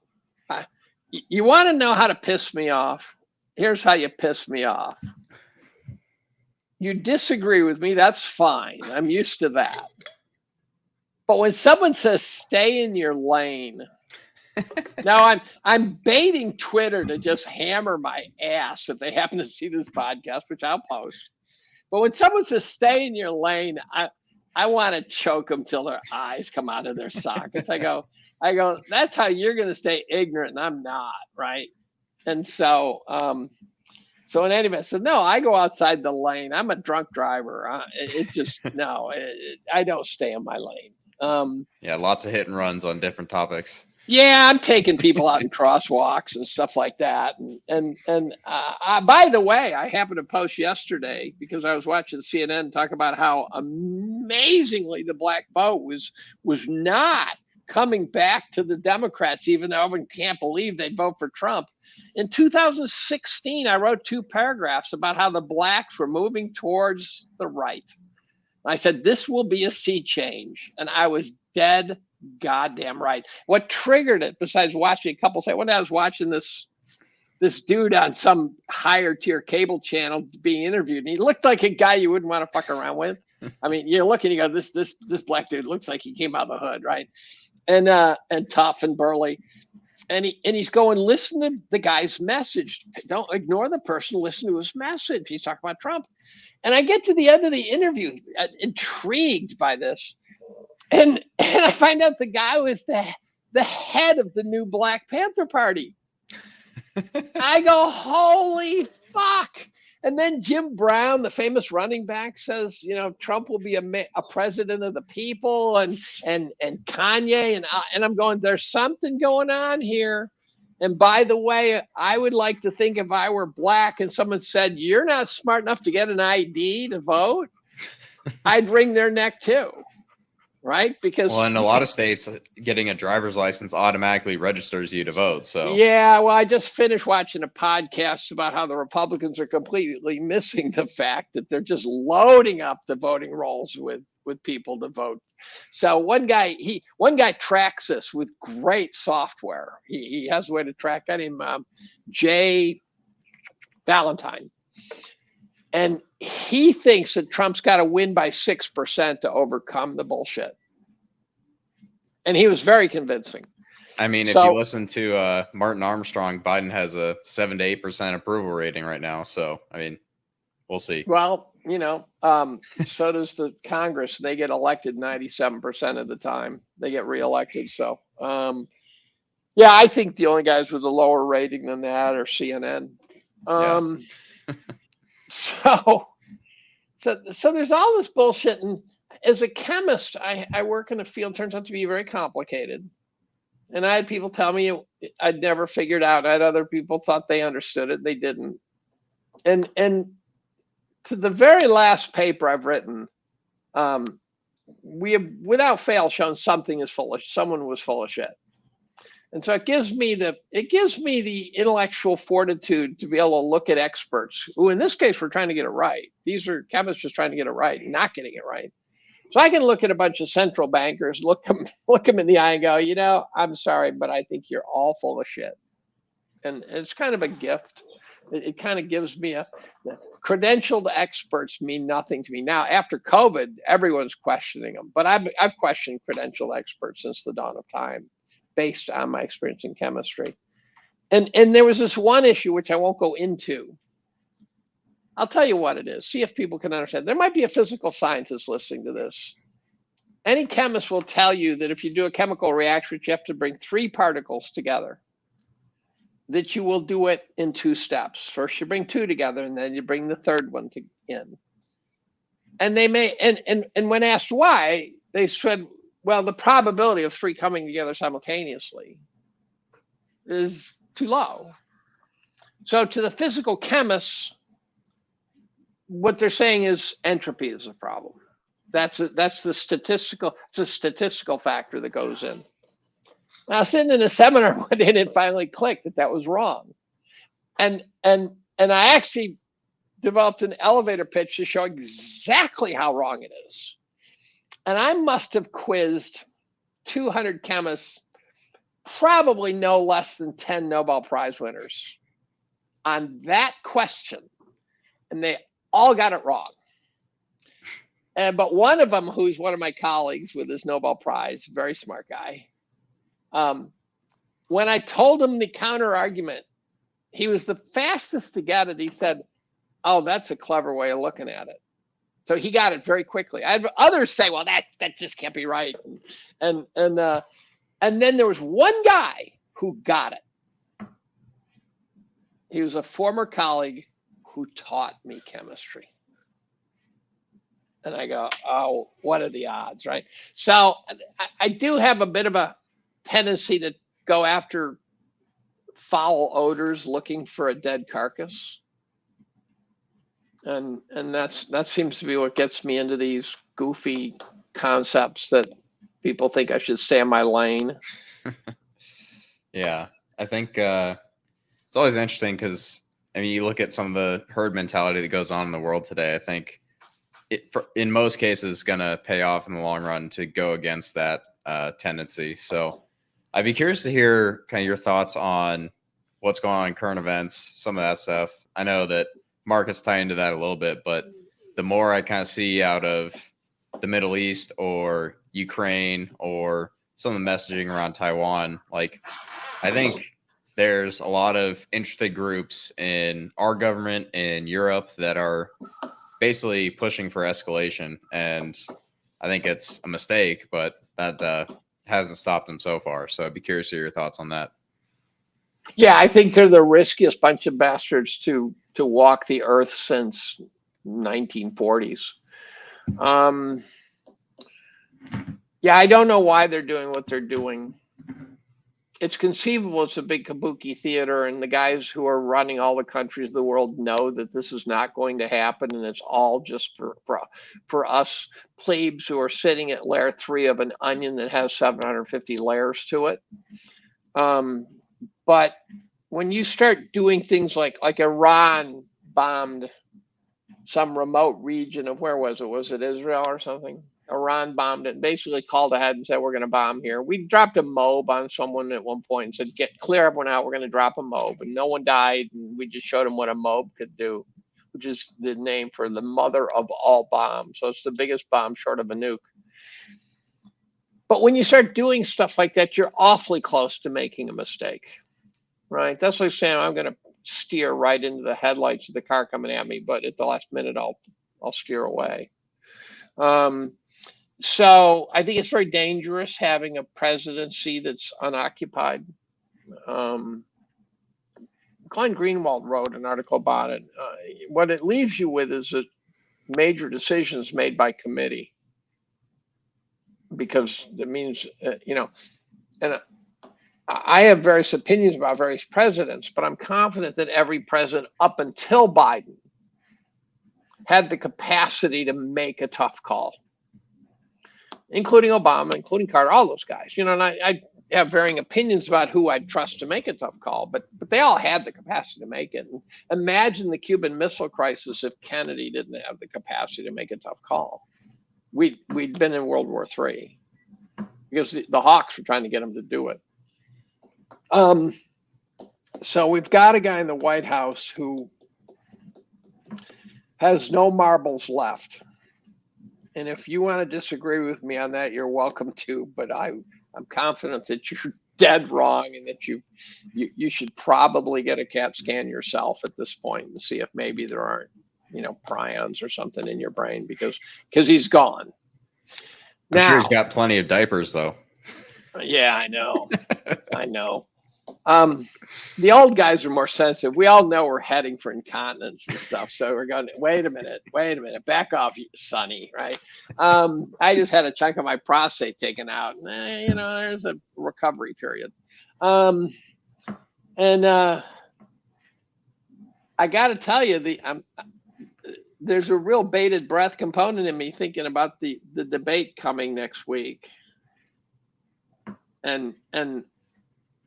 You want to know how to piss me off? Here's how you piss me off. You disagree with me, that's fine. I'm used to that. But when someone says stay in your lane, now I'm baiting Twitter to just hammer my ass if they happen to see this podcast, which I'll post. But when someone says stay in your lane, I want to choke them till their eyes come out of their sockets. I go, that's how you're going to stay ignorant, and I'm not, right? And so in any event, so no, I go outside the lane. I'm a drunk driver. I don't stay in my lane.
Yeah, lots of hit and runs on different topics.
Yeah, I'm taking people out in crosswalks and stuff like that. And by the way, I happened to post yesterday because I was watching CNN talk about how amazingly the black vote was not coming back to the Democrats, even though everyone can't believe they'd vote for Trump. In 2016, I wrote 2 paragraphs about how the blacks were moving towards the right. I said, this will be a sea change. And I was dead goddamn right. What triggered it, besides watching a couple say, when I was watching this dude on some higher tier cable channel being interviewed, and he looked like a guy you wouldn't want to fuck around with. I mean, you're looking, you go, this black dude looks like he came out of the hood, right? And tough and burly. And he's going, listen to the guy's message. Don't ignore the person, listen to his message. He's talking about Trump. And I get to the end of the interview, intrigued by this. And I find out the guy was the head of the new Black Panther Party. I go, holy fuck. And then Jim Brown, the famous running back, says, Trump will be a president of the people, and Kanye, and I'm going, there's something going on here. And by the way, I would like to think if I were black and someone said, you're not smart enough to get an ID to vote, I'd wring their neck too. Right? Because
in a lot of states, getting a driver's license automatically registers you to vote. So
yeah, well, I just finished watching a podcast about how the Republicans are completely missing the fact that they're just loading up the voting rolls with people to vote. So one guy tracks this with great software. He has a way to track him, Jay Valentine. And he thinks that Trump's got to win by 6% to overcome the bullshit. And he was very convincing.
I mean, if you listen to Martin Armstrong, Biden has a 7 to 8% approval rating right now. So, I mean, we'll see.
Well, so does the Congress. They get elected 97% of the time. They get reelected. So, yeah, I think the only guys with a lower rating than that are CNN. So there's all this bullshit, and as a chemist, I work in a field turns out to be very complicated. And I had people tell me I'd never figured out. I had other people thought they understood it, they didn't. And to the very last paper I've written, we have without fail shown someone was full of shit. And so it gives me the intellectual fortitude to be able to look at experts who, in this case, were trying to get it right. These are chemists just trying to get it right, not getting it right. So I can look at a bunch of central bankers, look them in the eye and go, I'm sorry, but I think you're all full of shit. And it's kind of a gift. It kind of gives me credentialed experts mean nothing to me. Now, after COVID, everyone's questioning them, but I've questioned credentialed experts since the dawn of time, based on my experience in chemistry. And there was this one issue, which I won't go into. I'll tell you what it is. See if people can understand. There might be a physical scientist listening to this. Any chemist will tell you that if you do a chemical reaction, you have to bring 3 particles together, that you will do it in 2 steps. First, you bring 2 together, and then you bring the 3rd one in. And they may, and when asked why, they said, Well, the probability of three coming together simultaneously is too low. So to the physical chemists, what they're saying is entropy is a problem. That's the statistical factor that goes in. Now, sitting in a seminar one day, it finally clicked that was wrong, and I actually developed an elevator pitch to show exactly how wrong it is. And I must have quizzed 200 chemists, probably no less than 10 Nobel Prize winners on that question, and they all got it wrong. But one of them, who's one of my colleagues with his Nobel Prize, very smart guy, when I told him the counter argument, he was the fastest to get it. He said, "Oh, that's a clever way of looking at it." So he got it very quickly. I had others say, "Well, that just can't be right," and then there was one guy who got it. He was a former colleague who taught me chemistry. And I go, "Oh, what are the odds," right? So I do have a bit of a tendency to go after foul odors looking for a dead carcass. And that seems to be what gets me into these goofy concepts that people think I should stay in my lane.
Yeah, I think it's always interesting because, I mean, you look at some of the herd mentality that goes on in the world today. I think in most cases, going to pay off in the long run to go against that tendency. So I'd be curious to hear kind of your thoughts on what's going on in current events, some of that stuff. I know that markets tie into that a little bit, but the more I kind of see out of the Middle East or Ukraine or some of the messaging around Taiwan, like, I think there's a lot of interested groups in our government in Europe that are basically pushing for escalation. And I think it's a mistake, but that hasn't stopped them so far. So I'd be curious to hear your thoughts on that.
Yeah, I think they're the riskiest bunch of bastards to walk the earth since 1940s. Yeah, I don't know why they're doing what they're doing. It's conceivable it's a big kabuki theater, and the guys who are running all the countries of the world know that this is not going to happen, and it's all just for us plebes who are sitting at layer 3 of an onion that has 750 layers to it. But when you start doing things like Iran bombed some remote region of, where was it? Was it Israel or something? Iran bombed it, basically called ahead and said, "We're going to bomb here." We dropped a MOB on someone at one point and said, "Clear everyone out, we're going to drop a MOB." And no one died, and we just showed them what a MOB could do, which is the name for the mother of all bombs. So it's the biggest bomb short of a nuke. But when you start doing stuff like that, you're awfully close to making a mistake, right? That's like saying, "I'm going to steer right into the headlights of the car coming at me, but at the last minute I'll steer away." So I think it's very dangerous having a presidency that's unoccupied. Glenn Greenwald wrote an article about it. What it leaves you with is major decisions made by committee, because it means, and I have various opinions about various presidents, but I'm confident that every president up until Biden had the capacity to make a tough call, including Obama, including Carter, all those guys. And I have varying opinions about who I'd trust to make a tough call, but they all had the capacity to make it. And imagine the Cuban Missile Crisis if Kennedy didn't have the capacity to make a tough call. We'd been in World War III because the Hawks were trying to get him to do it. So we've got a guy in the White House who has no marbles left. And if you want to disagree with me on that, you're welcome to, but I'm confident that you're dead wrong, and that you should probably get a CAT scan yourself at this point and see if maybe there aren't, prions or something in your brain, because he's gone.
I'm sure he's got plenty of diapers though.
Yeah, I know. I know. The old guys are more sensitive. We all know we're heading for incontinence and stuff. So we're going, wait a minute, back off, Sonny, right? I just had a chunk of my prostate taken out. There's a recovery period. I got to tell you, there's a real bated breath component in me thinking about the debate coming next week. And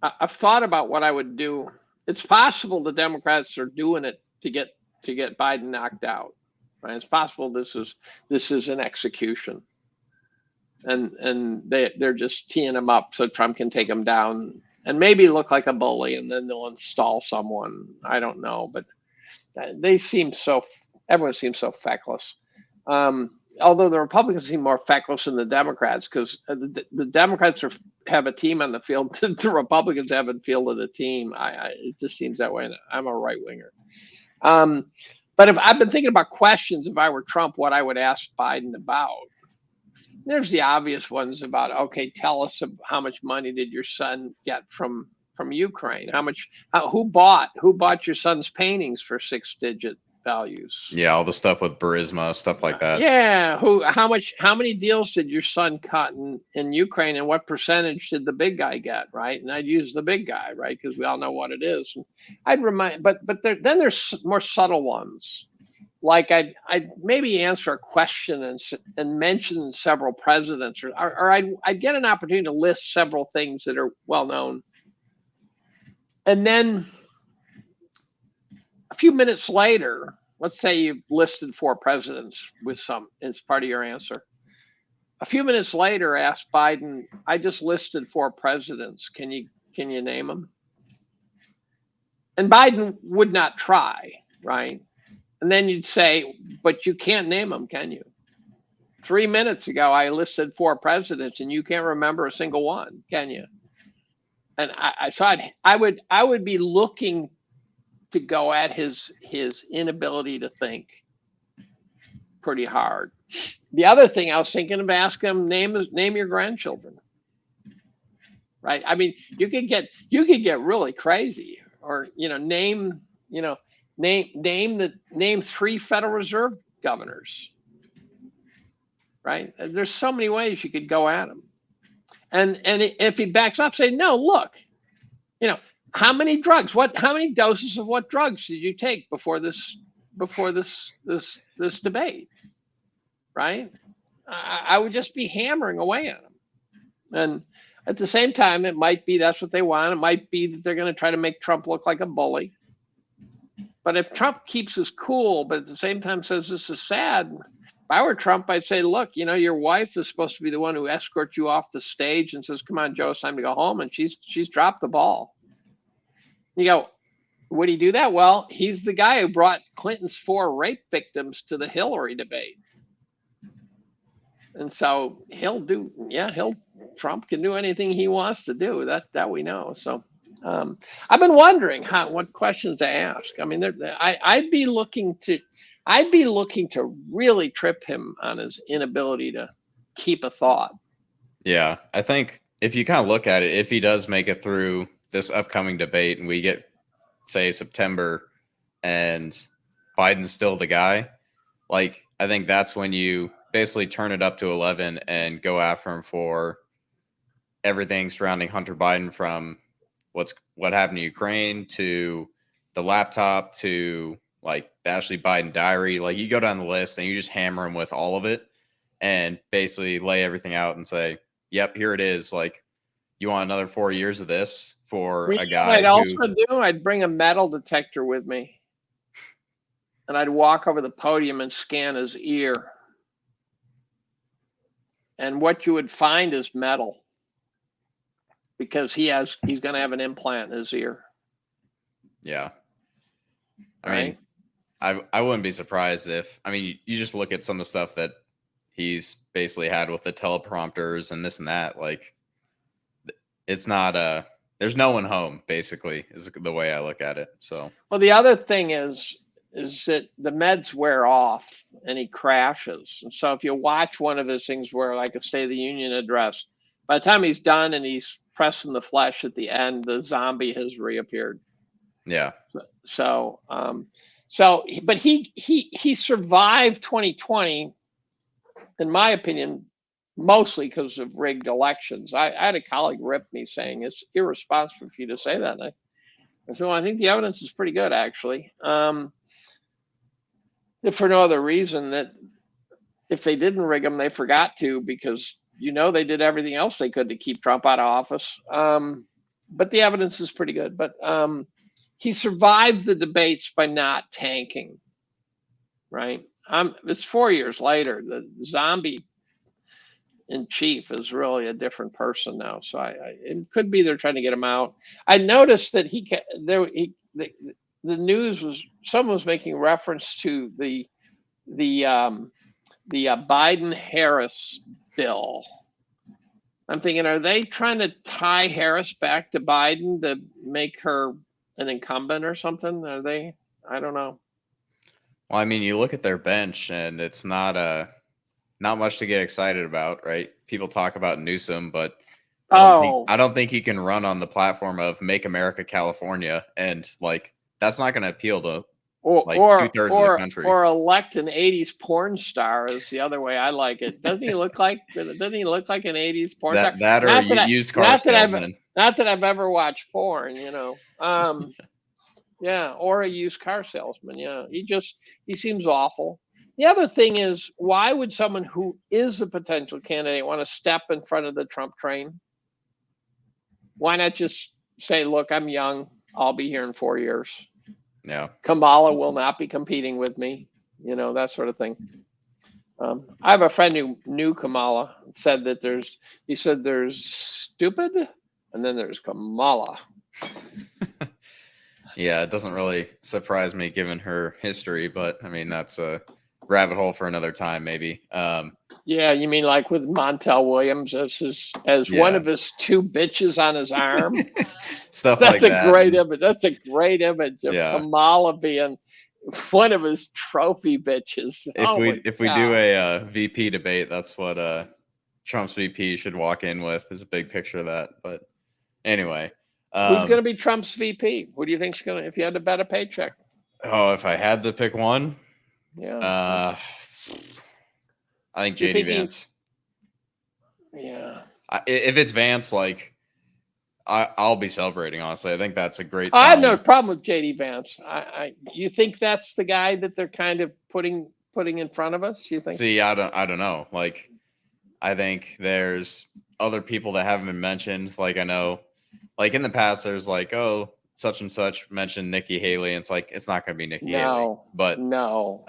I've thought about what I would do. It's possible the Democrats are doing it to get Biden knocked out. Right? It's possible this is an execution, and they're just teeing him up so Trump can take him down and maybe look like a bully, and then they'll install someone. I don't know, but everyone seems so feckless. Although the Republicans seem more feckless than the Democrats, because the Democrats have a team on the field, the Republicans haven't fielded a team. It just seems that way. And I'm a right winger. But if I've been thinking about questions, if I were Trump, what I would ask Biden about. There's the obvious ones about, okay, tell us how much money did your son get from Ukraine? Who bought your son's paintings for 6-digit values?
Yeah, all the stuff with Burisma, stuff like that.
Yeah, how many deals did your son cut in Ukraine, and what percentage did the big guy get, right? And I'd use the big guy, right, because we all know what it is. And I'd remind, but then there's more subtle ones, like I'd maybe answer a question and mention several presidents, or I'd get an opportunity to list several things that are well known, and then a few minutes later, let's say you've listed 4 presidents with some as part of your answer. A few minutes later, ask Biden, I just listed 4 presidents. Can you name them? And Biden would not try, right? And then you'd say, but you can't name them, can you? 3 minutes ago, I listed 4 presidents and you can't remember a single one, can you? And I would be looking to go at his inability to think pretty hard. The other thing I was thinking of asking him, name your grandchildren. Right? I mean, you could get really crazy, or name 3 Federal Reserve governors. Right? There's so many ways you could go at him. And if he backs up, say, no, look, how many drugs? How many doses of what drugs did you take before this debate? Right? I would just be hammering away at him. And at the same time, it might be that's what they want. It might be that they're going to try to make Trump look like a bully. But if Trump keeps his cool, but at the same time says this is sad, if I were Trump, I'd say, look, your wife is supposed to be the one who escorts you off the stage and says, come on, Joe, it's time to go home. And she's dropped the ball. You go, would he do that? Well, he's the guy who brought Clinton's 4 rape victims to the Hillary debate. And so Trump can do anything he wants to do. That we know. So I've been wondering what questions to ask. I mean, I'd be looking to really trip him on his inability to keep a thought.
Yeah, I think if you kind of look at it, if he does make it through this upcoming debate and we get, say, September and Biden's still the guy, like, I think that's when you basically turn it up to 11 and go after him for everything surrounding Hunter Biden, from what happened to Ukraine to the laptop to like the Ashley Biden diary. Like, you go down the list and you just hammer him with all of it and basically lay everything out and say, yep, here it is. Like, you want another 4 years of this for a guy
I'd bring a metal detector with me, and I'd walk over the podium and scan his ear. And what you would find is metal, because he's going to have an implant in his ear.
Yeah. I mean, I wouldn't be surprised if, you just look at some of the stuff that he's basically had with the teleprompters and this and that. Like, it's not there's no one home, basically, is the way I look at it. So, well,
the other thing is that the meds wear off and he crashes. And so if you watch one of his things where, like a State of the Union address, by the time he's done and he's pressing the flesh at the end, the zombie has reappeared.
Yeah.
So, but he survived 2020, in my opinion, mostly because of rigged elections. I had a colleague rip me saying it's irresponsible for you to say that. And I said, well, I think the evidence is pretty good, actually. If for no other reason that if they didn't rig them, they forgot to, because they did everything else they could to keep Trump out of office. But the evidence is pretty good. But he survived the debates by not tanking, right? It's 4 years later. The zombie in chief is really a different person now. So it could be they're trying to get him out. I noticed that the news someone was making reference to the Biden-Harris bill. I'm thinking, are they trying to tie Harris back to Biden to make her an incumbent or something? Are they? I don't know.
Well, I mean, you look at their bench, and it's not much to get excited about, right? People talk about Newsom, but I don't think he can run on the platform of "Make America California," and that's not going to appeal to two-thirds of the country.
Or elect an 80s porn star is the other way I like it. Doesn't he look like an 80s porn star?
That or used car salesman.
Not that I've ever watched porn, yeah, or a used car salesman. Yeah, he seems awful. The other thing is, why would someone who is a potential candidate want to step in front of the Trump train? Why not just say, look, I'm young. I'll be here in 4 years.
Yeah.
Kamala will not be competing with me, that sort of thing. I have a friend who knew Kamala, said that there's stupid and then there's Kamala.
Yeah, it doesn't really surprise me given her history, but I mean, that's a rabbit hole for another time, maybe.
Yeah, you mean like with Montel Williams as one of his two bitches on his arm?
Stuff like that.
That's a great image of Kamala being one of his trophy bitches.
If we do a VP debate, that's what Trump's VP should walk in with, is a big picture of that. But anyway.
Who's going to be Trump's VP? Who do you think's going to, if you had to bet a paycheck?
Oh, if I had to pick one?
Yeah.
I think JD Vance.
Yeah.
If it's Vance, I'll be celebrating, honestly. I think that's a great
sign. I have no problem with JD Vance. You think that's the guy that they're kind of putting in front of us? You think?
See, I don't know. I think there's other people that haven't been mentioned. I know, in the past, there's such and such mentioned Nikki Haley, and it's not going to be Nikki Haley. But
no.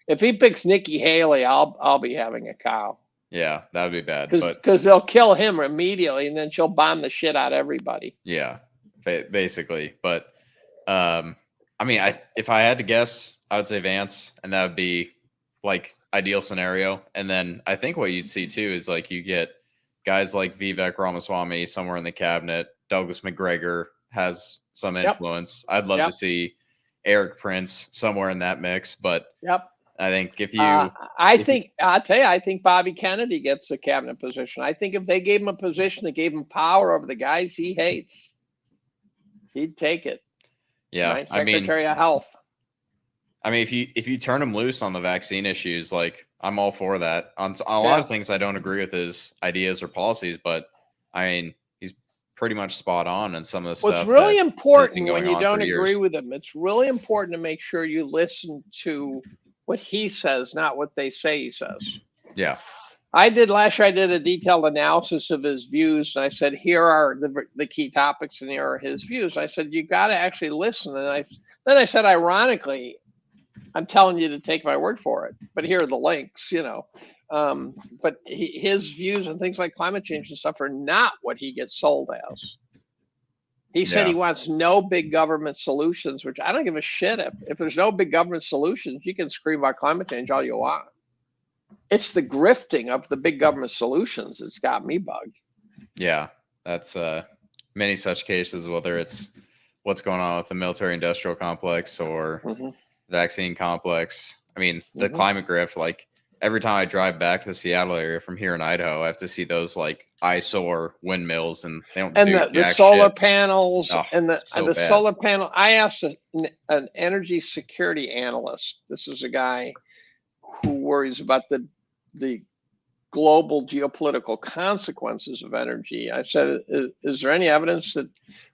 If he picks Nikki Haley, I'll be having a cow.
Yeah, that would be bad.
Because they'll kill him immediately, and then she'll bomb the shit out of everybody.
Yeah, basically. But I mean, if I had to guess, I would say Vance, and that would be ideal scenario. And then I think what you'd see too is you get guys like Vivek Ramaswamy somewhere in the cabinet. Douglas McGregor has some influence. I'd love to see Eric Prince somewhere in that mix, but I think if you,
I'll tell you, I think Bobby Kennedy gets a cabinet position. I think if they gave him a position that gave him power over the guys he hates, he'd take it.
Yeah,
right? Secretary of Health.
I mean, if you turn him loose on the vaccine issues, I'm all for that. On a lot of things, I don't agree with his ideas or policies, but I mean, he's pretty much spot on in some of the stuff.
What's really important when you don't agree with him, it's really important to make sure you listen to what he says, not what they say he says.
Yeah.
Last year I did a detailed analysis of his views, and I said, here are the key topics, and here are his views. I said, you got to actually listen. And then I said, ironically, I'm telling you to take my word for it, but here are the links, but his views and things like climate change and stuff are not what he gets sold as. He said he wants no big government solutions, which I don't give a shit. If there's no big government solutions, you can scream about climate change all you want. It's the grifting of the big government solutions that's got me bugged.
Yeah, that's many such cases, whether it's what's going on with the military-industrial complex or vaccine complex. I mean, the climate grift, every time I drive back to the Seattle area from here in Idaho, I have to see those like eyesore windmills, and they don't do
the
jack
solar
shit.
panels
Oh,
and
so
the
bad.
solar panel. I asked an energy security analyst. This is a guy who worries about the global geopolitical consequences of energy. I said, is there any evidence that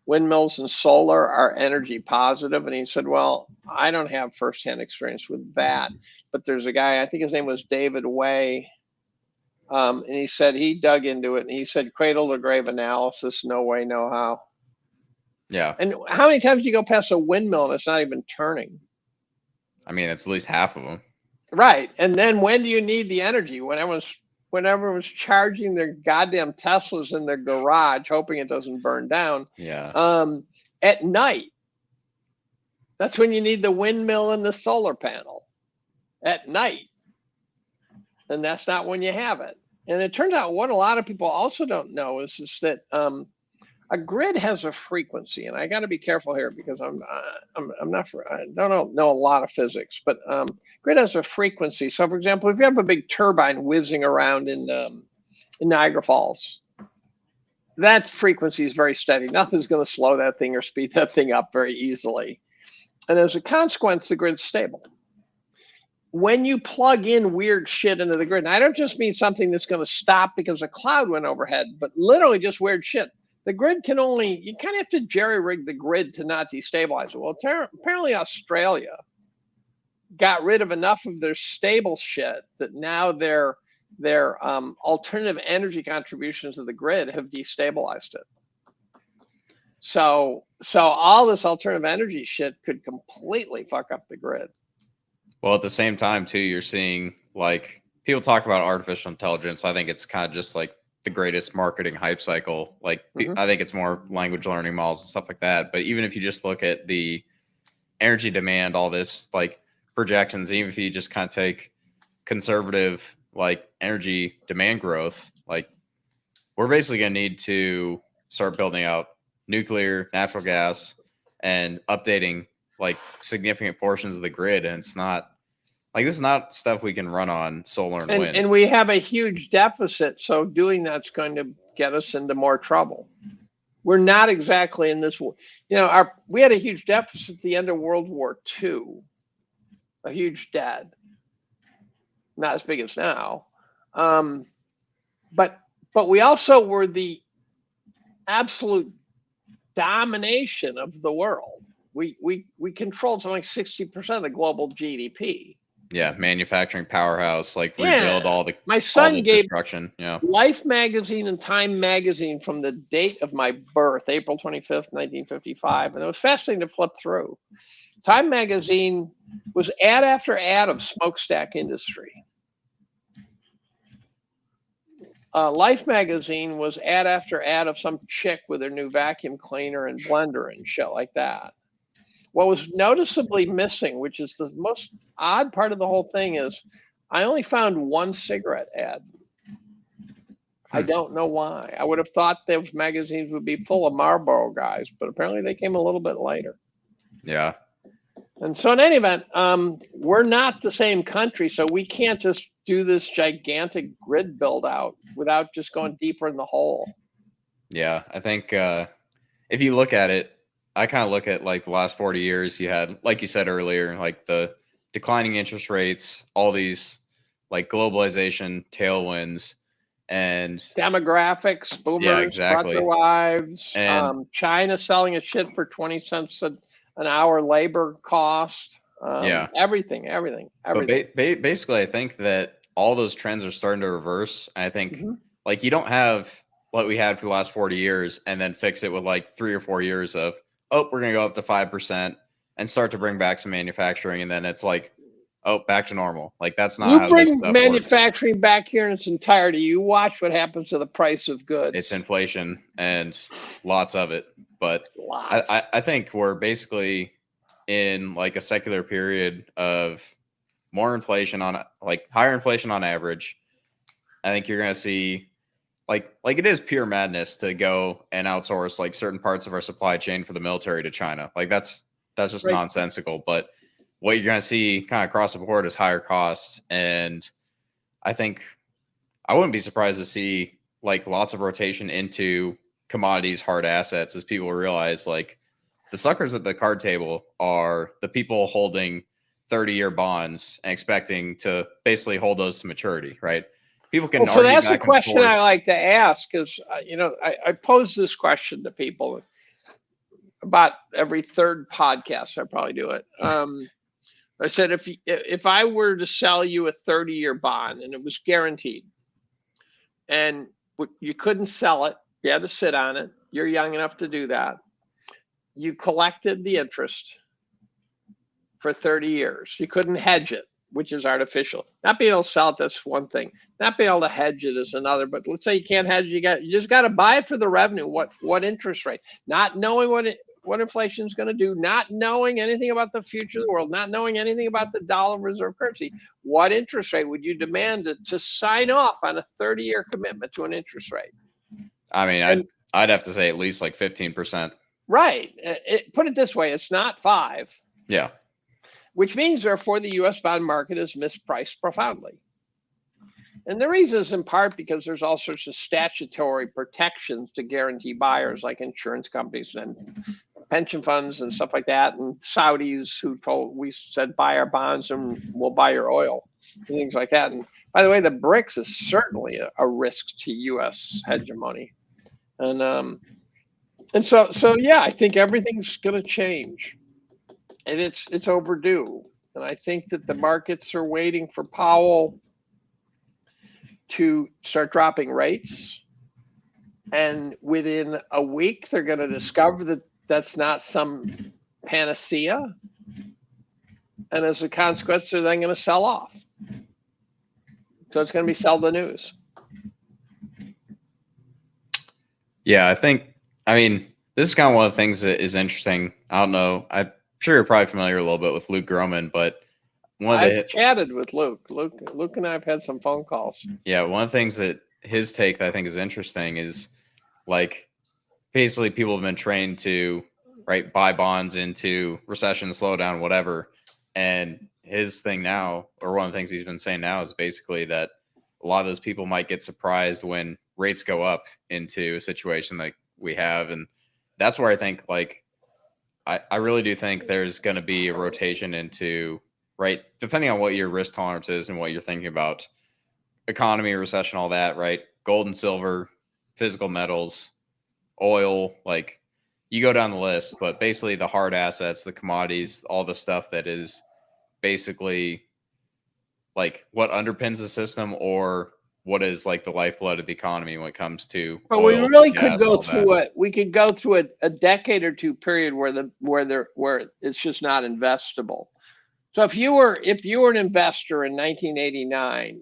windmills and solar are energy positive? And he said, well, I don't have firsthand experience with that, but there's a guy, I think his name was David Way, and he said he dug into it, and he said cradle to grave analysis, no way, no how.
Yeah.
And how many times do you go past a windmill and it's not even turning?
I mean, it's at least half of them.
Right. And then when do you need the energy? When everyone's charging their goddamn Teslas in their garage, hoping it doesn't burn down.
Yeah.
At night. That's when you need the windmill and the solar panel. At night. And that's not when you have it. And it turns out what a lot of people also don't know is that a grid has a frequency, and I got to be careful here because I don't know a lot of physics, but grid has a frequency. So, for example, if you have a big turbine whizzing around in Niagara Falls, that frequency is very steady. Nothing's going to slow that thing or speed that thing up very easily, and as a consequence, the grid's stable. When you plug in weird shit into the grid, and I don't just mean something that's going to stop because a cloud went overhead, but literally just weird shit. The grid can only, you kind of have to jerry rig the grid to not destabilize it. Well, apparently Australia got rid of enough of their stable shit that now their alternative energy contributions to the grid have destabilized it. So all this alternative energy shit could completely fuck up the grid.
Well, at the same time, too, you're seeing like people talk about artificial intelligence. I think it's kind of just like the greatest marketing hype cycle. Like I think it's more language learning models and stuff like that. But even if you just look at the energy demand, all this like projections, even if you just kind of take conservative like energy demand growth, like we're basically going to need to start building out nuclear, natural gas, and updating like significant portions of the grid. And it's not like this is not stuff we can run on solar and wind.
And we have a huge deficit. So doing that's going to get us into more trouble. We're not exactly in this, we had a huge deficit at the end of World War II, a huge debt, not as big as now. But we also were the absolute domination of the world. We controlled something like 60% of the global GDP.
Yeah, manufacturing powerhouse, like rebuild all the
my son
all the
gave
destruction. Yeah.
Life magazine and Time magazine from the date of my birth, April 25th, 1955, and it was fascinating to flip through. Time magazine was ad after ad of smokestack industry. Life magazine was ad after ad of some chick with her new vacuum cleaner and blender and shit like that. What was noticeably missing, which is the most odd part of the whole thing, is I only found one cigarette ad. I don't know why. I would have thought those magazines would be full of Marlboro guys, but apparently they came a little bit later.
Yeah.
And so in any event, we're not the same country, so we can't just do this gigantic grid build out without just going deeper in the hole.
Yeah, I think if you look at it, I kind of look at like the last 40 years, you had, like you said earlier, like the declining interest rates, all these like globalization tailwinds and
demographics, boomers, brought their wives,
and
China selling a shit for 20 cents an hour labor cost. Everything.
But basically, I think that all those trends are starting to reverse. And I think like you don't have what we had for the last 40 years and then fix it with like 3 or 4 years of, oh, we're going to go up to 5% and start to bring back some manufacturing. And then it's like, oh, back to normal. Like that's not how this stuff
manufacturing
works.
Back here in its entirety. You watch what happens to the price of goods.
It's inflation and lots of it. But I think we're basically in like a secular period of more inflation on like higher inflation on average. I think you're going to see like it is pure madness to go and outsource like certain parts of our supply chain for the military to China. Like that's just nonsensical. But what you're going to see kind of across the board is higher costs. And I think I wouldn't be surprised to see like lots of rotation into commodities, hard assets, as people realize like the suckers at the card table are the people holding 30-year bonds and expecting to basically hold those to maturity, right? People can
So
argue
that's the
back and
question
forth.
I like to ask is, I pose this question to people about every third podcast. I probably do it. I said, if I were to sell you a 30-year bond and it was guaranteed, and you couldn't sell it, you had to sit on it. You're young enough to do that. You collected the interest for 30 years. You couldn't hedge it, which is artificial. Not being able to sell it, that's one thing. Not being able to hedge it is another. But let's say you can't hedge it, you just got to buy it for the revenue. What interest rate? Not knowing what inflation is going to do, not knowing anything about the future of the world, not knowing anything about the dollar reserve currency. What interest rate would you demand to sign off on a 30-year commitment to an interest rate?
I mean, I'd have to say at least like 15%.
Right. Put it this way, it's not 5.
Yeah.
Which means, therefore, the U.S. bond market is mispriced profoundly. And the reason is in part because there's all sorts of statutory protections to guarantee buyers, like insurance companies and pension funds and stuff like that, and Saudis we said buy our bonds and we'll buy your oil, and things like that. And by the way, the BRICS is certainly a risk to U.S. hegemony. And so yeah, I think everything's going to change. And it's overdue. And I think that the markets are waiting for Powell to start dropping rates. And within a week, they're going to discover that that's not some panacea. And as a consequence, they're then going to sell off. So it's going to be sell the news.
Yeah, I mean, this is kind of one of the things that is interesting. I don't know. I'm sure you're probably familiar a little bit with Luke Groman, but
I've chatted with Luke. Luke and I have had some phone calls.
Yeah, one of the things that his take that I think is interesting is like basically people have been trained to buy bonds into recession, slowdown, whatever. And his thing now, or one of the things he's been saying now, is basically that a lot of those people might get surprised when rates go up into a situation like we have. And that's where I think I really do think there's going to be a rotation into, depending on what your risk tolerance is and what you're thinking about, economy, recession, all that, right? Gold and silver, physical metals, oil, you go down the list, but basically the hard assets, the commodities, all the stuff that is basically what underpins the system or what is the lifeblood of the economy when it comes to
but
oil,
we really
gas,
could go through
that.
it. We could go through a decade or two period where it's just not investable. So if you were an investor in 1989,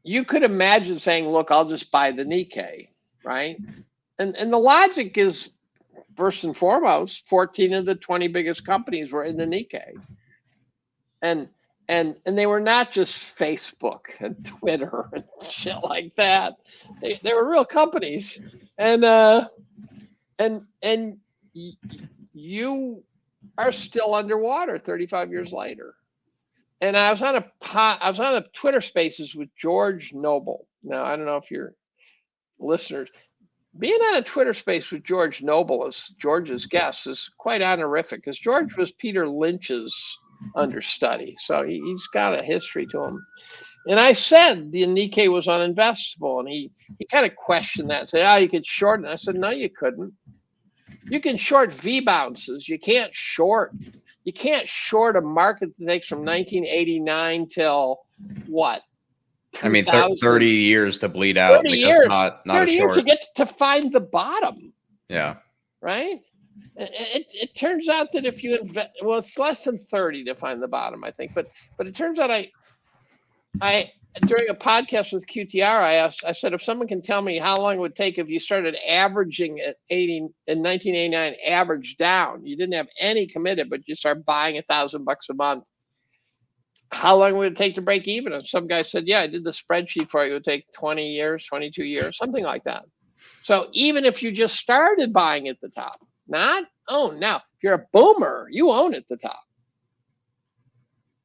you could imagine saying, look, I'll just buy the Nikkei, right? And the logic is, first and foremost, 14 of the 20 biggest companies were in the Nikkei. And they were not just Facebook and Twitter and shit like that. They were real companies. And you are still underwater 35 years later. And I was on a Twitter Spaces with George Noble. Now, I don't know if your listeners, being on a Twitter Space with George Noble as George's guest is quite honorific, because George was Peter Lynch's understudy, so he's got a history to him. And I said the Nikkei was uninvestable, and he kind of questioned that, said, you could short it. And I said, no, you couldn't. You can short V bounces. You can't short a market that takes from 1989 till what?
I mean, 30 years to bleed out.
30 years.
Not
30
a short.
years to get to find the bottom.
Yeah.
Right? It turns out that if you invest, well, it's less than 30 to find the bottom, I think. But it turns out I during a podcast with QTR, I said, if someone can tell me how long it would take if you started averaging at 80 in 1989, average down, you didn't have any committed, but you start buying $1,000 a month, how long would it take to break even? And some guy said, yeah, I did the spreadsheet for you. It would take 20 years, 22 years, something like that. So even if you just started buying at the top, not own. Now, if you're a boomer, you own at the top.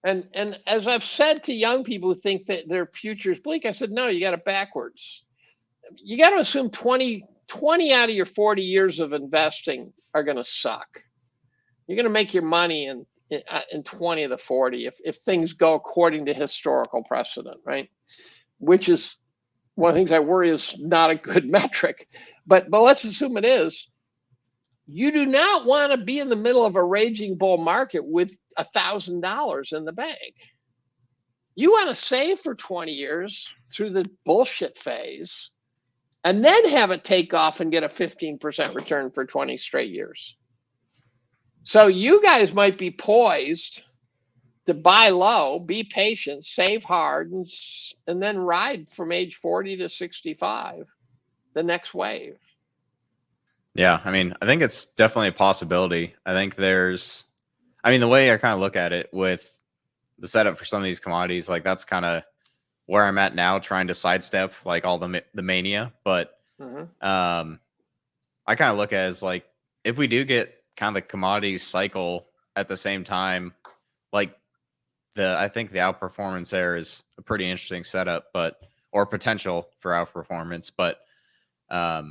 And as I've said to young people who think that their future is bleak, I said, no, you got it backwards. You got to assume 20 out of your 40 years of investing are going to suck. You're going to make your money in 20 of the 40 if things go according to historical precedent, right? Which is one of the things I worry is not a good metric. But let's assume it is. You do not want to be in the middle of a raging bull market with $1,000 in the bank. You want to save for 20 years through the bullshit phase and then have it take off and get a 15% return for 20 straight years. So you guys might be poised to buy low, be patient, save hard, and then ride from age 40 to 65, the next wave.
Yeah, I mean, I think it's definitely a possibility. I think the way I kind of look at it with the setup for some of these commodities, like that's kind of where I'm at now, trying to sidestep like all the mania. But I kind of look at it as like, if we do get kind of the commodities cycle at the same time, like I think the outperformance there is a pretty interesting setup, or potential for outperformance. But I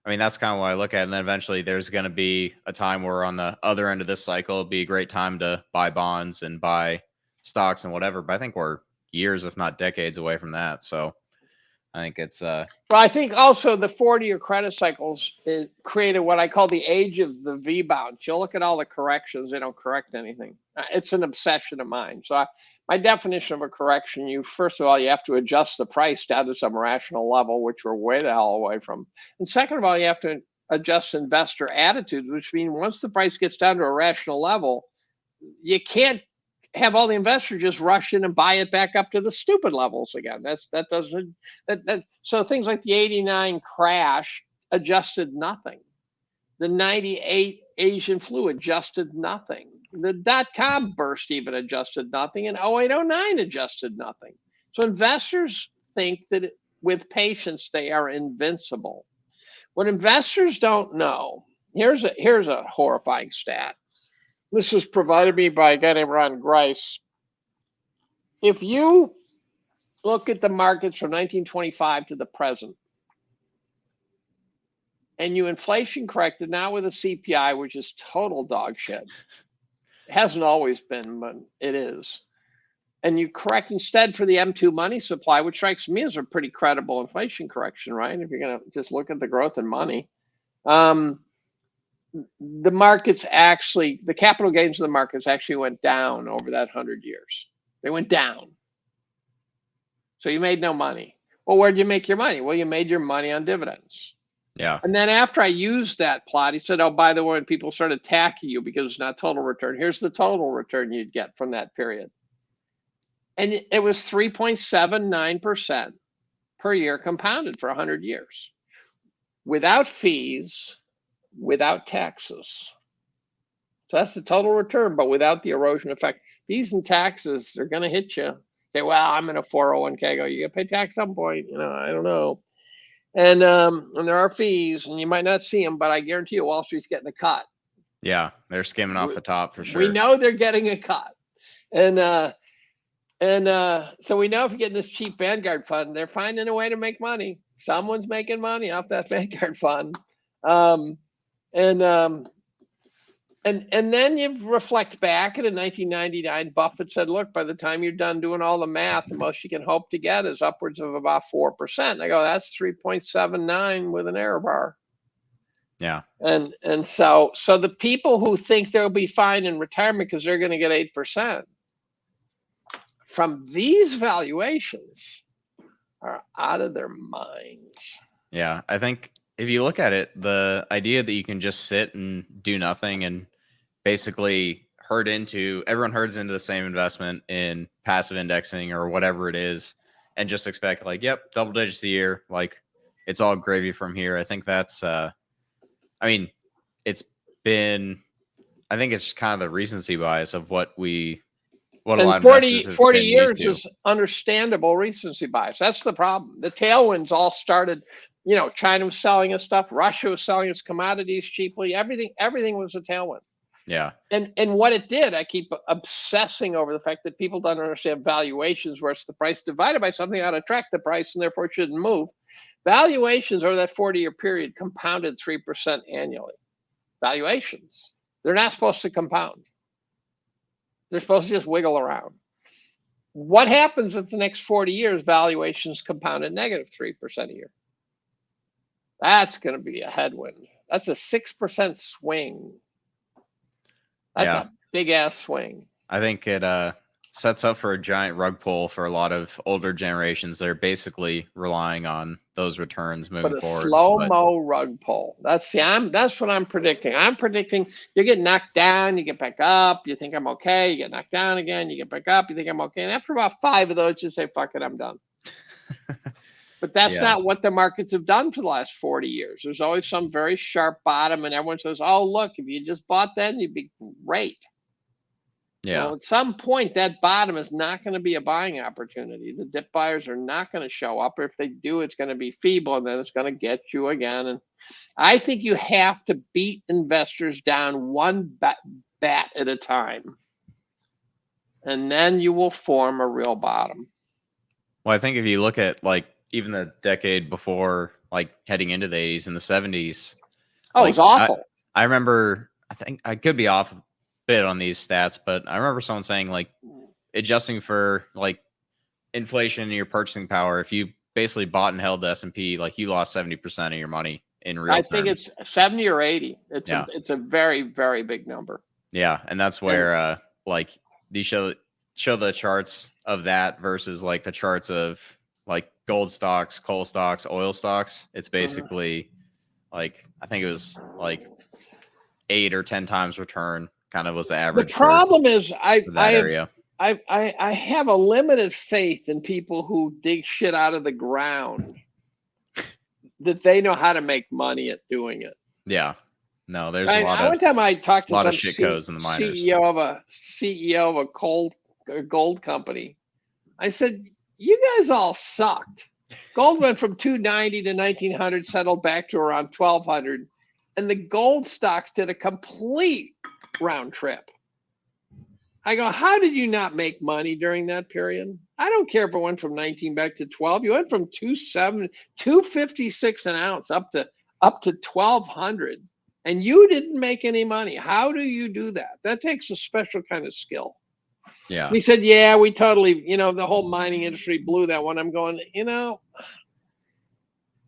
mean, that's kind of what I look at. And then eventually there's going to be a time where on the other end of this cycle, it'll be a great time to buy bonds and buy stocks and whatever. But I think we're years, if not decades away from that. So I think it's
Well, I think also the 40-year credit cycles created what I call the age of the V-bounce. You'll look at all the corrections, they don't correct anything. It's an obsession of mine. So my definition of a correction, first of all, you have to adjust the price down to some rational level, which we're way the hell away from. And second of all, you have to adjust investor attitudes, which means once the price gets down to a rational level, you can't have all the investors just rush in and buy it back up to the stupid levels again. So things like the 89 crash adjusted nothing. The 98 Asian flu adjusted nothing. The dot-com burst even adjusted nothing, and 0809 adjusted nothing. So investors think that with patience they are invincible. What investors don't know, here's a horrifying stat. This was provided me by a guy named Ron Grice. If you look at the markets from 1925 to the present, and you inflation corrected now with a CPI, which is total dog shit. It hasn't always been, but it is. And you correct instead for the M2 money supply, which strikes me as a pretty credible inflation correction, right? If you're going to just look at the growth in money. The markets actually, the capital gains of the markets actually went down over that 100 years. They went down. So you made no money. Well, where did you make your money? Well, you made your money on dividends.
Yeah.
And then after I used that plot, he said, oh, by the way, when people started attacking you because it's not total return, here's the total return you'd get from that period. And it was 3.79% per year compounded for 100 years. Without fees, without taxes. So that's the total return, but without the erosion effect. Fees and taxes are going to hit you. Say, well, I'm in a 401k. Go, you got to pay tax at some point. I don't know. And there are fees, and you might not see them, but I guarantee you Wall Street's getting a cut.
Yeah, they're skimming off the top for sure.
We know they're getting a cut. And so we know if you're getting this cheap Vanguard fund, they're finding a way to make money. Someone's making money off that Vanguard fund. And then you reflect back, and in 1999, Buffett said, look, by the time you're done doing all the math, the most you can hope to get is upwards of about 4%. I go, that's 3.79 with an error bar.
Yeah.
And so the people who think they'll be fine in retirement because they're going to get 8% from these valuations are out of their minds.
Yeah, I think if you look at it, the idea that you can just sit and do nothing and basically everyone herds into the same investment in passive indexing or whatever it is, and just expect like, yep, double digits a year, like it's all gravy from here. I think that's, I think it's kind of the recency bias of what a lot of
40 years is understandable recency bias. That's the problem. The tailwinds all started, China was selling its stuff, Russia was selling its commodities cheaply. Everything was a tailwind.
Yeah.
And what it did, I keep obsessing over the fact that people don't understand valuations, where it's the price divided by something ought to attract the price and therefore it shouldn't move. Valuations over that 40-year period compounded 3% annually. Valuations. They're not supposed to compound. They're supposed to just wiggle around. What happens if the next 40 years valuations compound at negative 3% a year? That's going to be a headwind. That's a 6% swing. That's a big ass swing.
I think it sets up for a giant rug pull for a lot of older generations. They're basically relying on those returns moving forward.
But a slow-mo rug pull. That's what I'm predicting. I'm predicting you get knocked down, you get back up, you think I'm okay, you get knocked down again, you get back up, you think I'm okay. And after about 5 of those, you say, fuck it, I'm done. But that's not what the markets have done for the last 40 years. There's always some very sharp bottom, and everyone says, oh, look, if you just bought then, you'd be great.
Yeah.
Well, at some point, that bottom is not going to be a buying opportunity. The dip buyers are not going to show up. Or if they do, it's going to be feeble, and then it's going to get you again. And I think you have to beat investors down one bat at a time. And then you will form a real bottom.
Well, I think if you look at like even the decade before, like heading into the 80s and the 70s.
Oh, like, it was awful.
I remember, I think I could be off a bit on these stats, but I remember someone saying like adjusting for like inflation and your purchasing power, if you basically bought and held the S&P, like you lost 70% of your money in real terms. I think
it's 70 or 80. It's a very, very big number.
Yeah. And that's where like these show the charts of that versus like the charts of like gold stocks, coal stocks, oil stocks. It's basically like, I think it was like 8 or 10 times return kind of was the average.
The problem is I have a limited faith in people who dig shit out of the ground that they know how to make money at doing it.
Yeah. No, there's a lot
one time I talked to some
shitco's in the miners.
CEO of a gold company. I said, you guys all sucked. Gold went from 290 to 1900, settled back to around 1200, and the gold stocks did a complete round trip. I go, how did you not make money during that period? I don't care if it went from 19 back to 12. You went from 256 an ounce up to 1200, and you didn't make any money. How do you do that? That takes a special kind of skill.
Yeah.
He said, yeah, we totally, the whole mining industry blew that one. I'm going,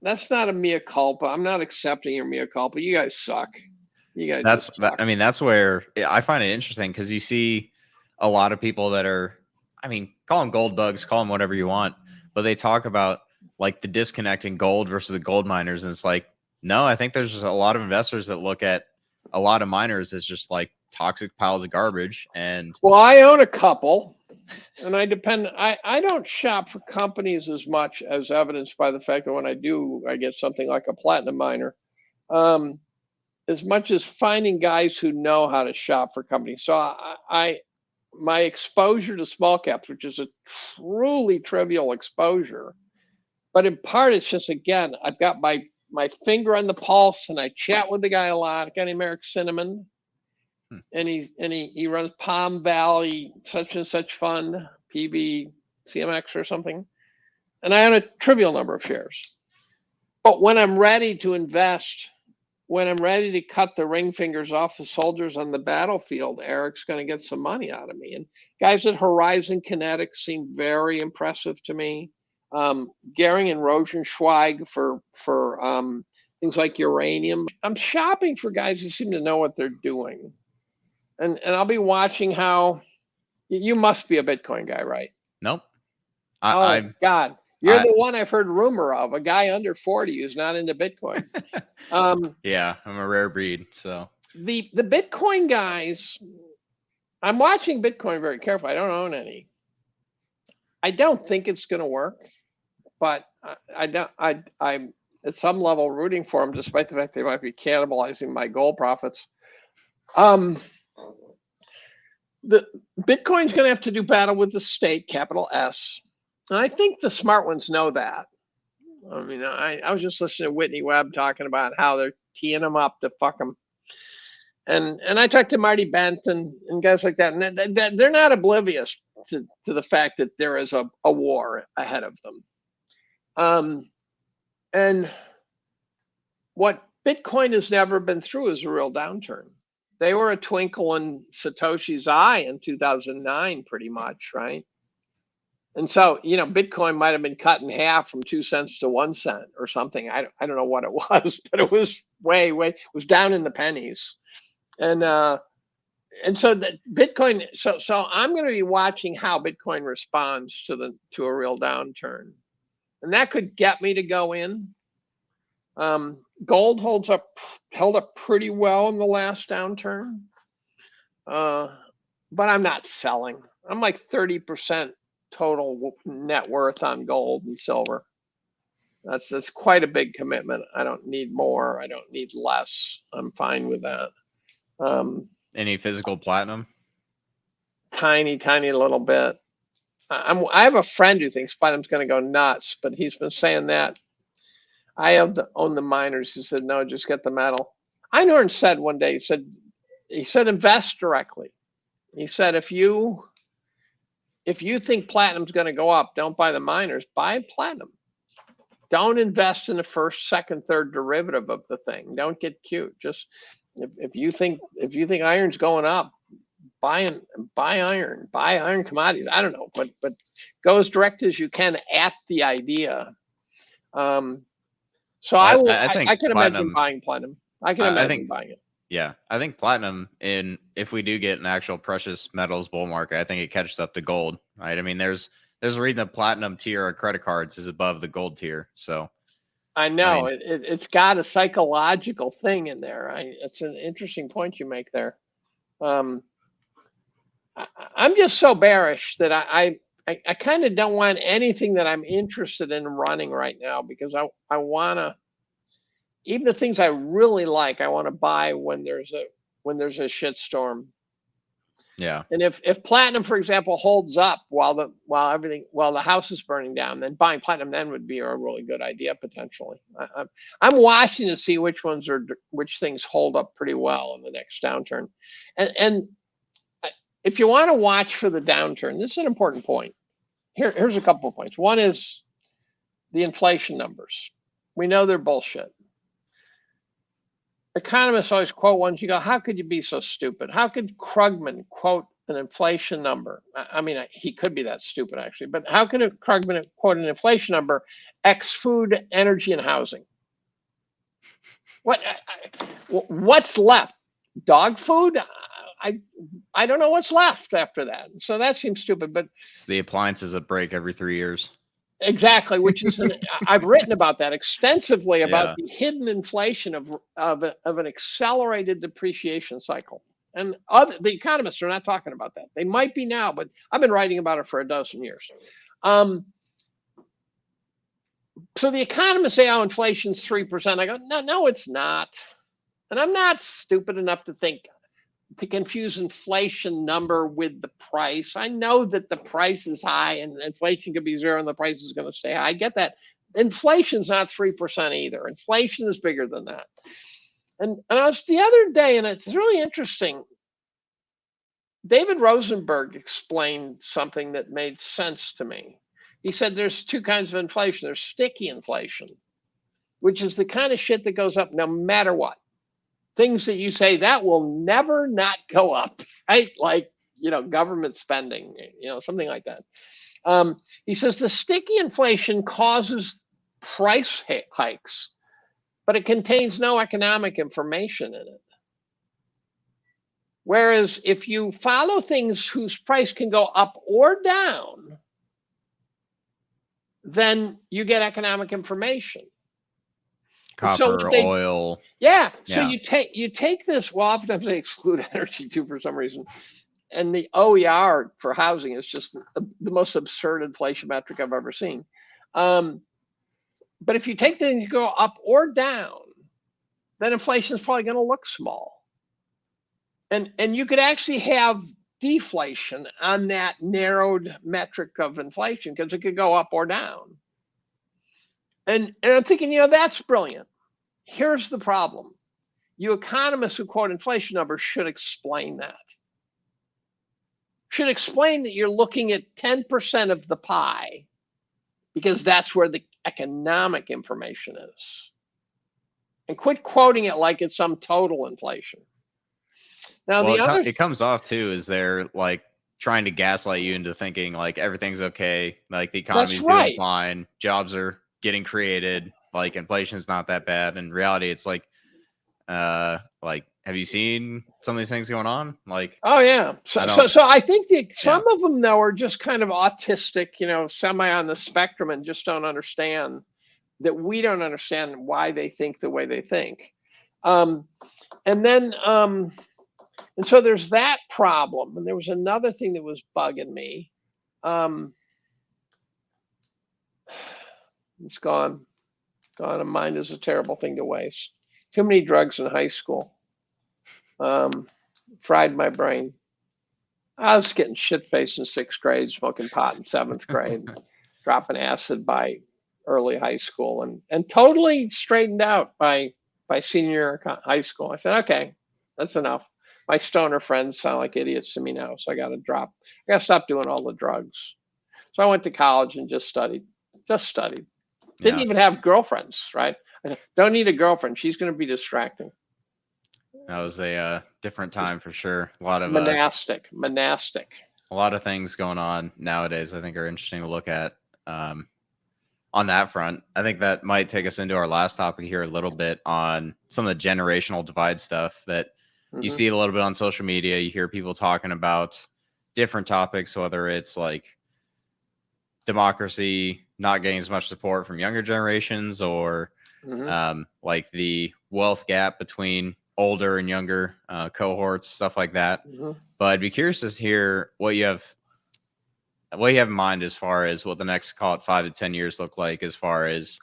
that's not a mea culpa. I'm not accepting your mea culpa. You guys suck. You guys suck.
I mean, that's where I find it interesting because you see a lot of people that are, I mean, call them gold bugs, call them whatever you want, but they talk about like the disconnect in gold versus the gold miners. And it's like, no, I think there's just a lot of investors that look at a lot of miners as just like toxic piles of garbage. And
well, I own a couple, and I don't shop for companies as much, as evidenced by the fact that when I do, I get something like a platinum miner, as much as finding guys who know how to shop for companies. So my exposure to small caps, which is a truly trivial exposure, but in part it's just, again, I've got my finger on the pulse, and I chat with the guy a lot. A guy named Eric Cinnamon, and he runs Palm Valley such and such fund, PBCMX or something, and I own a trivial number of shares. But when I'm ready to invest, when I'm ready to cut the ring fingers off the soldiers on the battlefield, Eric's going to get some money out of me. And guys at Horizon Kinetics seem very impressive to me. Gehring and Rosenzweig for things like uranium. I'm shopping for guys who seem to know what they're doing. And I'll be watching how you must be a Bitcoin guy, right?
Nope.
God. You're the one I've heard rumor of, a guy under 40 who's not into Bitcoin.
Yeah, I'm a rare breed. So
the Bitcoin guys, I'm watching Bitcoin very carefully. I don't own any. I don't think it's going to work, but I'm at some level rooting for them, despite the fact they might be cannibalizing my gold profits. The Bitcoin's going to have to do battle with the state, capital S. And I think the smart ones know that. I mean, I was just listening to Whitney Webb talking about how they're teeing them up to fuck them. And I talked to Marty Bent and guys like that, and they're not oblivious to the fact that there is a war ahead of them. And what Bitcoin has never been through is a real downturn. They were a twinkle in Satoshi's eye in 2009, pretty much, right? And so, Bitcoin might have been cut in half from 2 cents to 1 cent or something. I don't know what it was, but it was it was down in the pennies. And so that Bitcoin, so I'm going to be watching how Bitcoin responds to a real downturn, and that could get me to go in. Gold held up pretty well in the last downturn, but I'm not selling. I'm like 30% total net worth on gold and silver. That's quite a big commitment. I don't need more. I don't need less. I'm fine with that.
Any physical platinum?
Tiny little bit. I have a friend who thinks platinum's going to go nuts, but he's been saying that. I own the miners. He said, no, just get the metal. Einhorn said one day, he said invest directly. He said, if you think platinum's going to go up, don't buy the miners, buy platinum. Don't invest in the first, second, third derivative of the thing. Don't get cute. Just if you think iron's going up, buy iron, buy iron commodities. I don't know, but go as direct as you can at the idea. So I can imagine buying platinum. I can imagine buying it.
Yeah, I think platinum, if we do get an actual precious metals bull market, I think it catches up to gold, right? I mean, there's a reason the platinum tier of credit cards is above the gold tier. So
I know it's got a psychological thing in there. It's an interesting point you make there. I'm just so bearish that I kind of don't want anything that I'm interested in running right now, because I want to, even the things I really like, I want to buy when there's a shit storm.
Yeah.
And if platinum, for example, holds up while the house is burning down, then buying platinum then would be a really good idea potentially. I'm watching to see which things hold up pretty well in the next downturn. And if you want to watch for the downturn, this is an important point. Here's a couple of points. One is the inflation numbers. We know they're bullshit. Economists always quote ones. You go, how could you be so stupid? How could Krugman quote an inflation number? I mean, he could be that stupid actually, but how could Krugman quote an inflation number X food, energy, and housing? What's left? Dog food? I don't know what's left after that. So that seems stupid. But
it's the appliances that break every 3 years.
Exactly, which is I've written about that extensively, about the hidden inflation of an accelerated depreciation cycle. And the economists are not talking about that. They might be now, but I've been writing about it for a dozen years. So the economists say, oh, inflation's 3%. I go, no, it's not. And I'm not stupid enough to confuse inflation number with the price. I know that the price is high and inflation could be zero and the price is going to stay high. I get that. Inflation's not 3% either. Inflation is bigger than that. And I was the other day, and it's really interesting. David Rosenberg explained something that made sense to me. He said there's two kinds of inflation. There's sticky inflation, which is the kind of shit that goes up no matter what. Things that you say that will never not go up, right? Like, government spending, something like that. He says the sticky inflation causes price hikes, but it contains no economic information in it. Whereas if you follow things whose price can go up or down, then you get economic information.
Copper, oil.
Yeah. So you take this. Well, oftentimes they exclude energy too for some reason, and the OER for housing is just the most absurd inflation metric I've ever seen. But if you take things, you go up or down, then inflation is probably going to look small, and you could actually have deflation on that narrowed metric of inflation because it could go up or down. And I'm thinking, that's brilliant. Here's the problem. you economists who quote inflation numbers should explain that. Should explain that you're looking at 10% of the pie because that's where the economic information is. And quit quoting it like it's some total inflation. Now,
well, it comes off too is they're like trying to gaslight you into thinking like everything's okay, like the economy's doing fine, jobs are getting created, like inflation's not that bad. In reality, it's like have you seen some of these things going on? Like,
oh yeah, so I think some of them though are just kind of autistic, semi on the spectrum, and just don't understand that we don't understand why they think the way they think. And so there's that problem. And there was another thing that was bugging me. It's gone. A mind is a terrible thing to waste. Too many drugs in high school. Fried my brain. I was getting shit-faced in 6th grade, smoking pot in 7th grade, dropping acid by early high school, and totally straightened out by senior year of high school. I said, okay, that's enough. My stoner friends sound like idiots to me now, so I got to stop doing all the drugs. So I went to college and just studied. Didn't even have girlfriends, right? I said, don't need a girlfriend. She's going to be distracting.
That was a different time for sure. A lot of
monastic.
A lot of things going on nowadays I think are interesting to look at on that front. I think that might take us into our last topic here a little bit on some of the generational divide stuff that you see a little bit on social media. You hear people talking about different topics, whether it's like democracy not getting as much support from younger generations, or like the wealth gap between older and younger cohorts, stuff like that. But I'd be curious to hear what you have in mind as far as what the next, call it 5 to 10 years look like as far as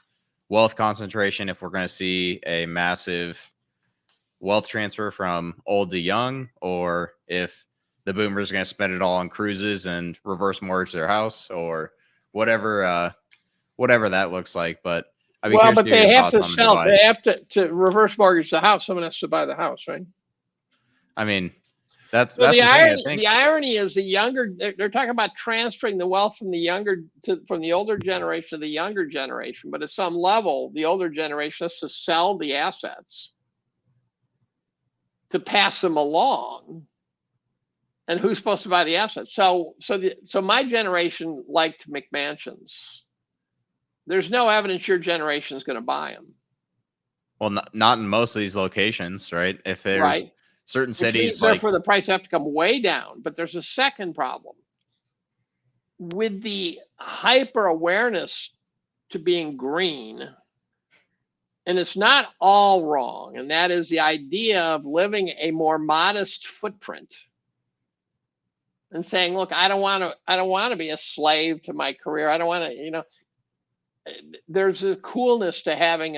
wealth concentration, if we're going to see a massive wealth transfer from old to young, or if the boomers are going to spend it all on cruises and reverse mortgage their house, or whatever that looks like. But
but they have to sell. They have to reverse mortgage the house. Someone has to buy the house, right?
I mean, that's
the irony. The irony is the younger. They're talking about transferring the wealth from from the older generation to the younger generation. But at some level, the older generation has to sell the assets to pass them along. And who's supposed to buy the assets? So my generation liked McMansions. There's no evidence your generation is going to buy them.
Well, not in most of these locations, right? If there's certain cities,
therefore the price have to come way down. But there's a second problem with the hyper awareness to being green, and it's not all wrong. And that is the idea of living a more modest footprint. And saying, look, I don't want to be a slave to my career. I don't want to, there's a coolness to having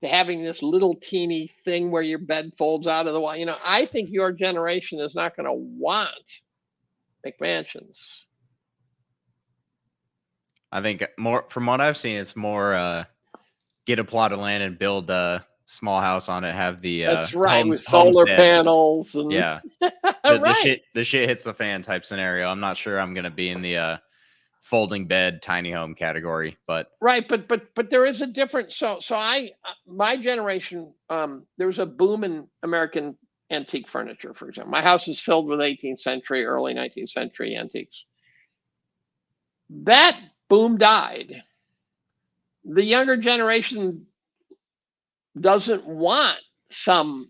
this little teeny thing where your bed folds out of the wall. I think your generation is not going to want McMansions.
I think more, from what I've seen, it's more get a plot of land and build a small house on it. Have the
that's right, with solar panels and
the shit hits the fan type scenario. I'm not sure I'm going to be in the folding bed tiny home category, but
but there is a difference. So my generation, there was a boom in American antique furniture. For example, my house is filled with 18th century, early 19th century antiques. That boom died. The younger generation doesn't want some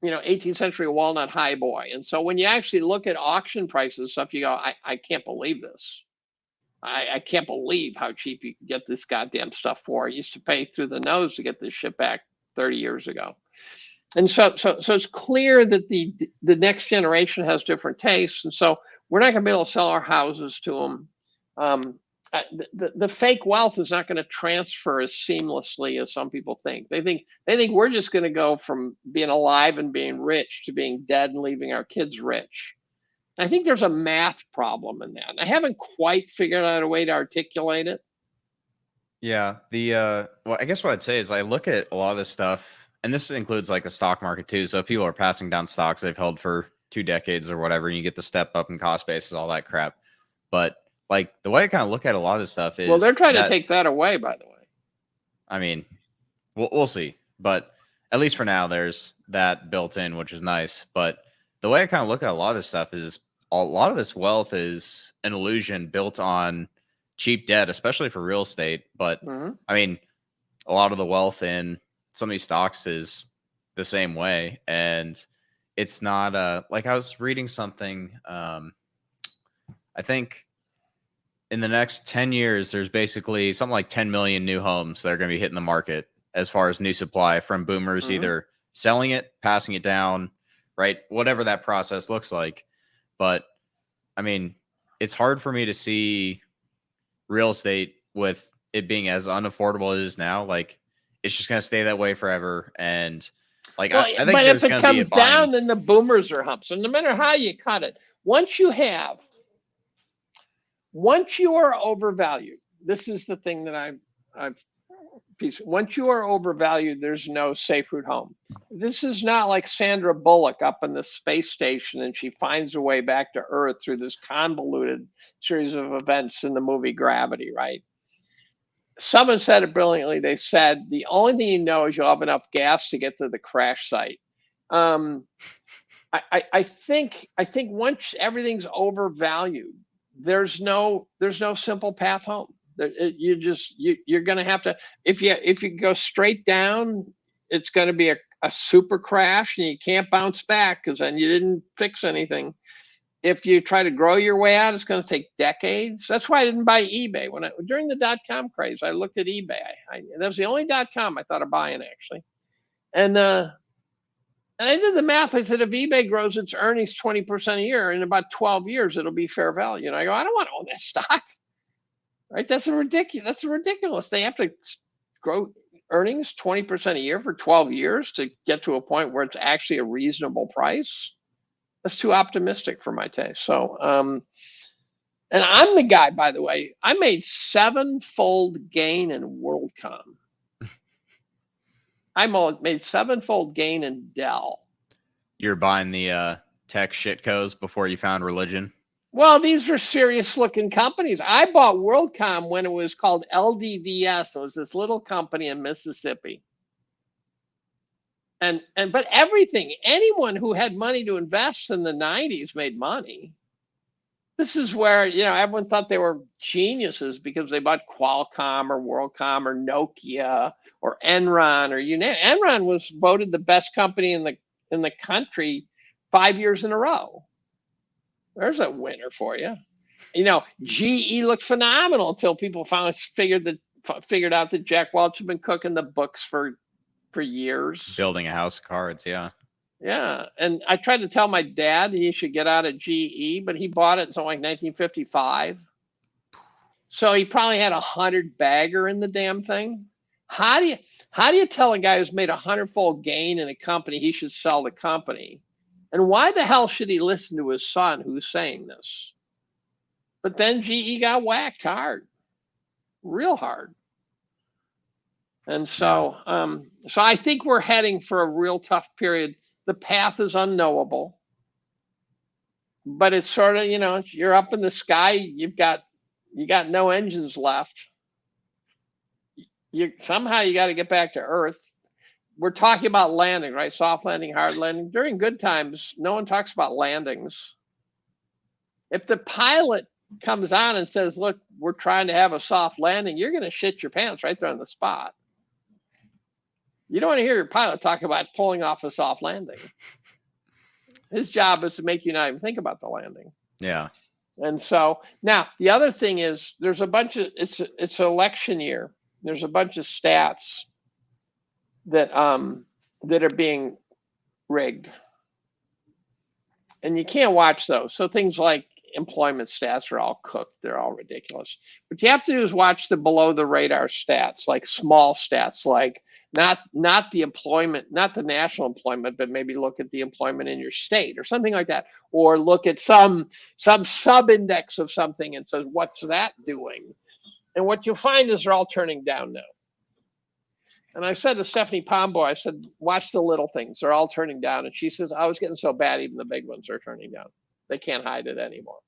18th century walnut highboy. And so when you actually look at auction prices stuff, you go, I can't believe this. I can't believe how cheap you can get this goddamn stuff for. I used to pay through the nose to get this shit back 30 years ago. And so it's clear that the next generation has different tastes. And so we're not going to be able to sell our houses to them. The fake wealth is not going to transfer as seamlessly as some people think. They think we're just going to go from being alive and being rich to being dead and leaving our kids rich. I think there's a math problem in that. I haven't quite figured out a way to articulate it.
Yeah, well, I guess what I'd say is I look at a lot of this stuff, and this includes like the stock market too. So if people are passing down stocks they've held for 2 decades or whatever, and you get the step up in cost basis, all that crap. But like the way I kind of look at a lot of this stuff is,
well, they're trying to take that away, by the way.
I mean, we'll see, but at least for now, there's that built in, which is nice. But the way I kind of look at a lot of this stuff is a lot of this wealth is an illusion built on cheap debt, especially for real estate. But I mean, a lot of the wealth in some of these stocks is the same way. And it's not like I was reading something. I think in the next 10 years, there's basically something like 10 million new homes that are going to be hitting the market as far as new supply from boomers, either selling it, passing it down, right? Whatever that process looks like. But I mean, it's hard for me to see real estate with it being as unaffordable as it is now. Like, it's just going to stay that way forever. And like,
well,
I think
but
there's
if it comes down, then the boomers are humps. And no matter how you cut it, once you are overvalued, this is the thing that I've once you are overvalued, there's no safe route home. This is not like Sandra Bullock up in the space station and she finds her way back to Earth through this convoluted series of events in the movie Gravity, right? Someone said it brilliantly. They said, the only thing you know is you'll have enough gas to get to the crash site. I think once everything's overvalued, there's no simple path home. You're going to have to, if you go straight down, it's going to be a super crash and you can't bounce back because then you didn't fix anything. If you try to grow your way out, it's going to take decades. That's why I didn't buy eBay during the .com craze. I looked at eBay. That was the only .com I thought of buying, actually, and I did the math. I said, if eBay grows its earnings 20% a year, in about 12 years, it'll be fair value. And I go, I don't want to own that stock. Right? That's ridiculous. They have to grow earnings 20% a year for 12 years to get to a point where it's actually a reasonable price. That's too optimistic for my taste. So, and I'm the guy, by the way, I made 7-fold gain in WorldCom. I made 7-fold gain in Dell. You're buying the tech shitcos before you found religion? Well, these were serious looking companies. I bought WorldCom when it was called LDVS. It was this little company in Mississippi. But anyone who had money to invest in the 90s made money. This is where, everyone thought they were geniuses because they bought Qualcomm or WorldCom or Nokia or Enron or Enron was voted the best company in the country 5 years in a row. There's a winner for you. GE looked phenomenal until people figured out that Jack Welch had been cooking the books for years. Building a house of cards, yeah. Yeah, and I tried to tell my dad he should get out of GE, but he bought it in something like 1955. So he probably had 100 bagger in the damn thing. How do you tell a guy who's made 100-fold gain in a company he should sell the company? And why the hell should he listen to his son who's saying this? But then GE got whacked hard, real hard. And so, so I think we're heading for a real tough period. The path is unknowable, but it's sort of, you're up in the sky. You got no engines left. Somehow you got to get back to Earth. We're talking about landing, right? Soft landing, hard landing. During good times, no one talks about landings. If the pilot comes on and says, look, we're trying to have a soft landing, you're going to shit your pants right there on the spot. You don't want to hear your pilot talk about pulling off a soft landing. His job is to make you not even think about the landing. Yeah. And so now the other thing is there's a bunch of, it's election year. There's a bunch of stats that are being rigged. And you can't watch those. So things like employment stats are all cooked. They're all ridiculous. What you have to do is watch the below the radar stats, like small stats, like not the employment, not the national employment, but maybe look at the employment in your state or something like that, or look at some sub-index of something and says, what's that doing? And what you'll find is they're all turning down now. And I said to Stephanie Pombo, I said, watch the little things. They're all turning down. And she says, I was getting so bad, even the big ones are turning down. They can't hide it anymore.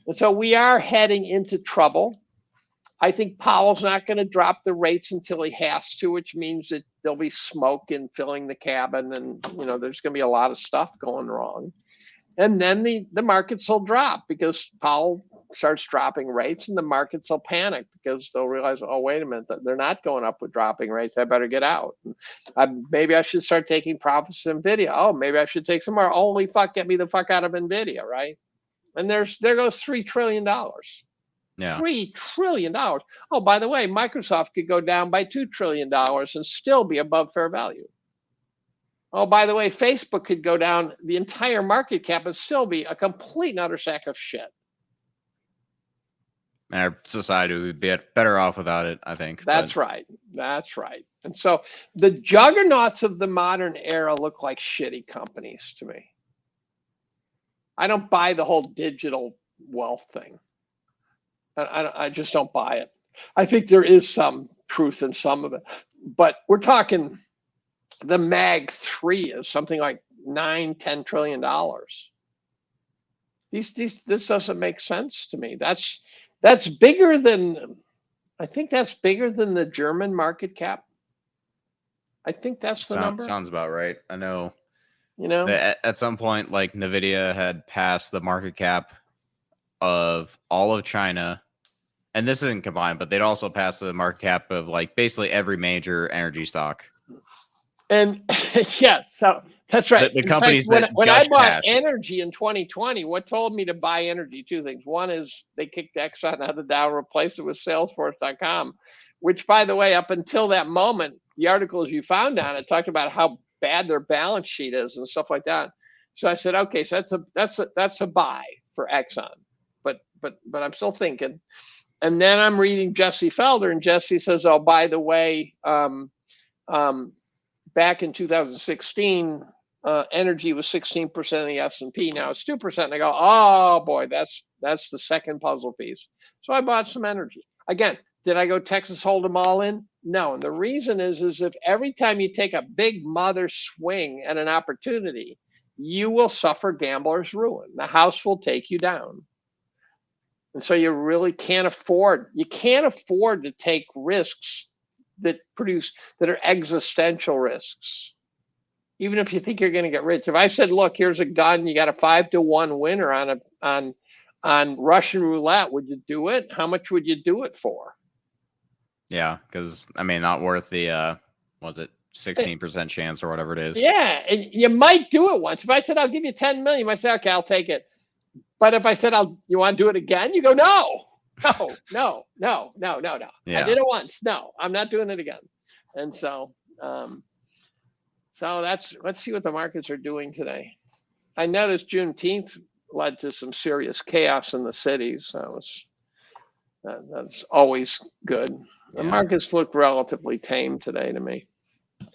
And so we are heading into trouble. I think Powell's not going to drop the rates until he has to, which means that there'll be smoke and filling the cabin. And, there's going to be a lot of stuff going wrong. And then the markets will drop because Powell starts dropping rates, and the markets will panic because they'll realize, oh, wait a minute, they're not going up with dropping rates. I better get out. Maybe I should start taking profits in Nvidia. Oh, maybe I should take some more. Holy fuck, get me the fuck out of Nvidia, right? And there goes $3 trillion.
Yeah.
$3 trillion. Oh, by the way, Microsoft could go down by $2 trillion and still be above fair value. Oh, by the way, Facebook could go down the entire market cap and still be a complete and utter sack of shit.
Our society would be better off without it, I think.
That's right. That's right. And so the juggernauts of the modern era look like shitty companies to me. I don't buy the whole digital wealth thing. I just don't buy it. I think there is some truth in some of it, but we're talking the Mag 3 is something like $9-10 trillion. This doesn't make sense to me. That's bigger than, I think that's bigger than the German market cap. I think that's the number.
Sounds about right. I know. At some point, like Nvidia had passed the market cap of all of China, and this isn't combined, but they'd also pass the market cap of like basically every major energy stock.
And yeah, so that's right.
The companies
fact, when I bought energy in 2020, what told me to buy energy? Two things. One is they kicked Exxon out of the Dow, replaced it with Salesforce.com, which, by the way, up until that moment, the articles you found on it talked about how bad their balance sheet is and stuff like that. So I said, okay, so that's a buy for Exxon, but I'm still thinking. And then I'm reading Jesse Felder, and Jesse says, oh, by the way, back in 2016, energy was 16% of the S&P. Now it's 2%. And I go, oh boy, that's the second puzzle piece. So I bought some energy. Again, did I go Texas Hold'em all in? No. And the reason is if every time you take a big mother swing at an opportunity, you will suffer gambler's ruin. The house will take you down. And so you really can't afford to take risks that are existential risks, even if you think you're going to get rich. If I said, look, here's a gun, you got a 5-1 winner on Russian roulette, would you do it? How much would you do it for?
Yeah, because not worth the 16% chance or whatever it is.
Yeah, and you might do it once. If I said I'll give you 10 million, you might say, okay, I'll take it. But if I said you want to do it again, you go, no. No. Yeah. I did it once. No, I'm not doing it again. And so, let's see what the markets are doing today. I noticed Juneteenth led to some serious chaos in the cities. That's always good. The markets look relatively tame today to me.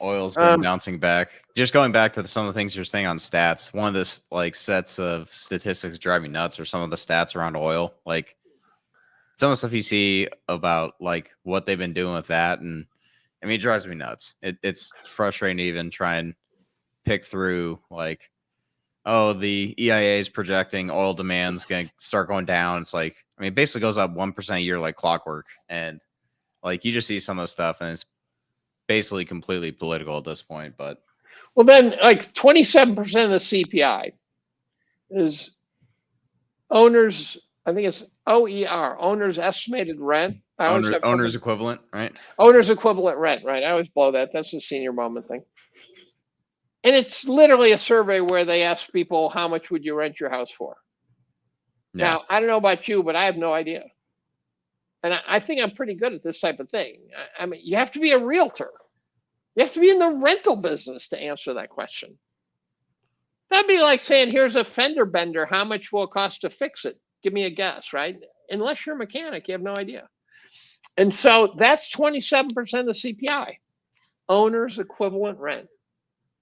Oil's been bouncing back. Just going back to some of the things you're saying on stats. One of the sets of statistics drive me nuts are some of the stats around oil. Like some of the stuff you see about what they've been doing with that, and it drives me nuts. It's frustrating to even try and pick through the EIA is projecting oil demand's going to start going down. It's it basically goes up 1% a year like clockwork, and you just see some of the stuff, and it's basically completely political at this point. But
well, then 27% of the CPI is owners. I think it's OER, owner's estimated rent.
Owner's equivalent, right?
Owner's equivalent rent, right? I always blow that. That's a senior moment thing. And it's literally a survey where they ask people, how much would you rent your house for? Yeah. Now, I don't know about you, but I have no idea. And I think I'm pretty good at this type of thing. You have to be a realtor. You have to be in the rental business to answer that question. That'd be like saying, here's a fender bender. How much will it cost to fix it? Give me a guess, right? Unless you're a mechanic, you have no idea. And so that's 27% of the CPI, owner's equivalent rent.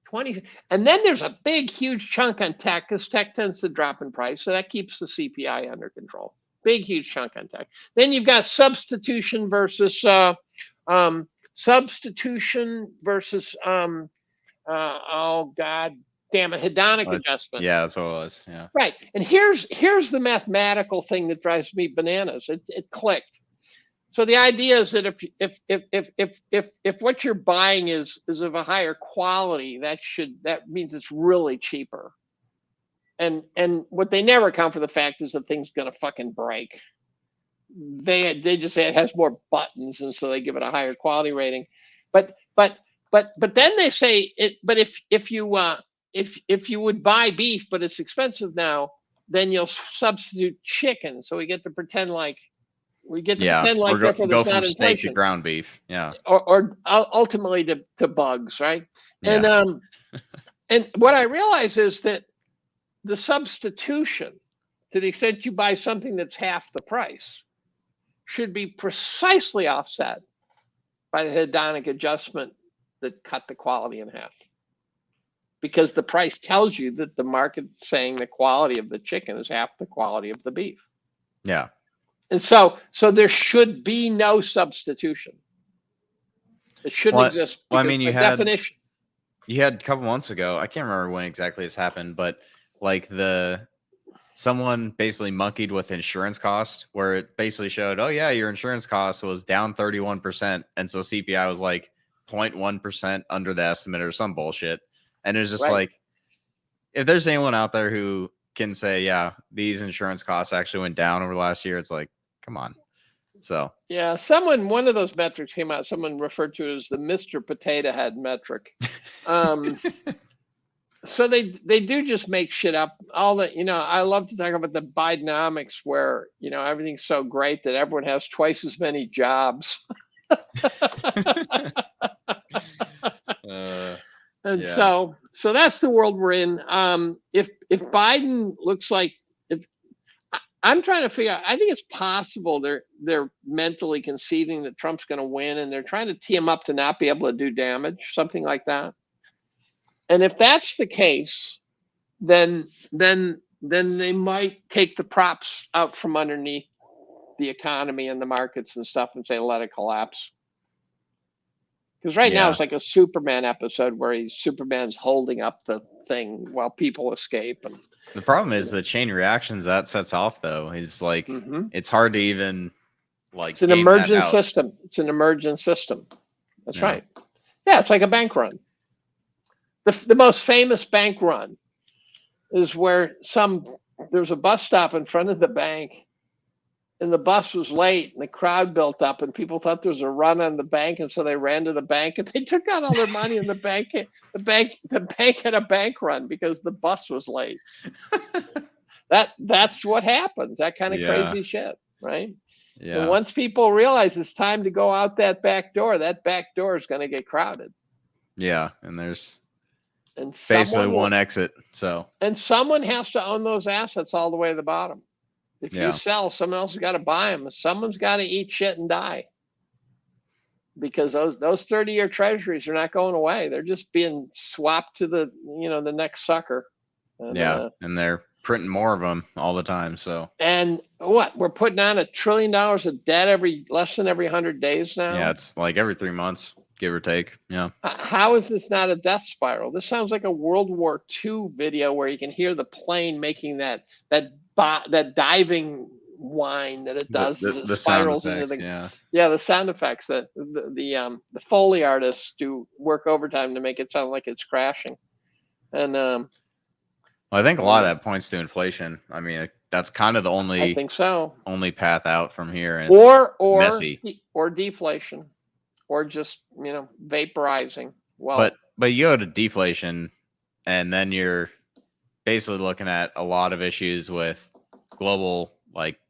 20, and then there's a big, huge chunk on tech, because tech tends to drop in price, so that keeps the CPI under control. Big, huge chunk on tech. Then you've got substitution versus substitution versus oh god damn it, hedonic adjustment.
Yeah, that's what it was. Yeah.
Right. And here's the mathematical thing that drives me bananas. It clicked. So the idea is that if what you're buying is of a higher quality, that means it's really cheaper. And what they never account for the fact is the thing's gonna fucking break. They just say it has more buttons, and so they give it a higher quality rating. But then they say it. But if you would buy beef, but it's expensive now, then you'll substitute chicken. So we get to pretend like therefore
go
there's not
from steak to
inflation,
ground beef. Yeah.
or ultimately to bugs, right? And
Yeah.
and what I realize is that the substitution, to the extent you buy something that's half the price, should be precisely offset by the hedonic adjustment that cut the quality in half. Because the price tells you that the market's saying the quality of the chicken is half the quality of the beef.
Yeah.
And so there should be no substitution. It shouldn't exist.
Well, I mean,
by definition.
You had a couple months ago, I can't remember when exactly this happened, but like someone basically monkeyed with insurance cost, where it basically showed, oh yeah, your insurance cost was down 31%. And so CPI was like 0.1% under the estimate or some bullshit. And it was just like, if there's anyone out there who can say, yeah, these insurance costs actually went down over the last year, it's like, come on. So
yeah, one of those metrics came out, someone referred to it as the Mr. Potato Head metric. So they do just make shit up. All that, I love to talk about the Bidenomics, where everything's so great that everyone has twice as many jobs. And so that's the world we're in. If Biden looks like, I'm trying to figure out, I think it's possible they're mentally conceiving that Trump's going to win, and they're trying to tee him up to not be able to do damage, something like that. And if that's the case, then they might take the props out from underneath the economy and the markets and stuff and say, let it collapse. Because now it's like a Superman episode where Superman's holding up the thing while people escape. And
the problem is the chain reactions that sets off, though, is like, it's hard to even like.
It's an emergent system. It's an emergent system. That's right. Yeah, it's like a bank run. The most famous bank run is where there's a bus stop in front of the bank, and the bus was late, and the crowd built up, and people thought there was a run on the bank, and so they ran to the bank, and they took out all their money, and the bank had a bank run because the bus was late. That's what happens. That kind of crazy shit, right? Yeah. And once people realize it's time to go out that back door is going to get crowded.
Yeah, and there's basically one exit.
And someone has to own those assets all the way to the bottom. If you sell, someone else has got to buy them. Someone's got to eat shit and die, because those 30-year treasuries are not going away. They're just being swapped to the next sucker. And,
and they're printing more of them all the time. So
and we're putting on $1 trillion of debt less than every 100 days now.
Yeah, it's like every 3 months, give or take. Yeah.
How is this not a death spiral? This sounds like a World War II video where you can hear the plane making that diving whine that it does as it spirals into the sound effects that the Foley artists do work overtime to make it sound like it's crashing. And
I think a lot of that points to inflation. I mean, that's kind of the only path out from here. And
or
messy.
Or deflation, or just vaporizing. Well,
but you go to deflation, and then you're basically looking at a lot of issues with global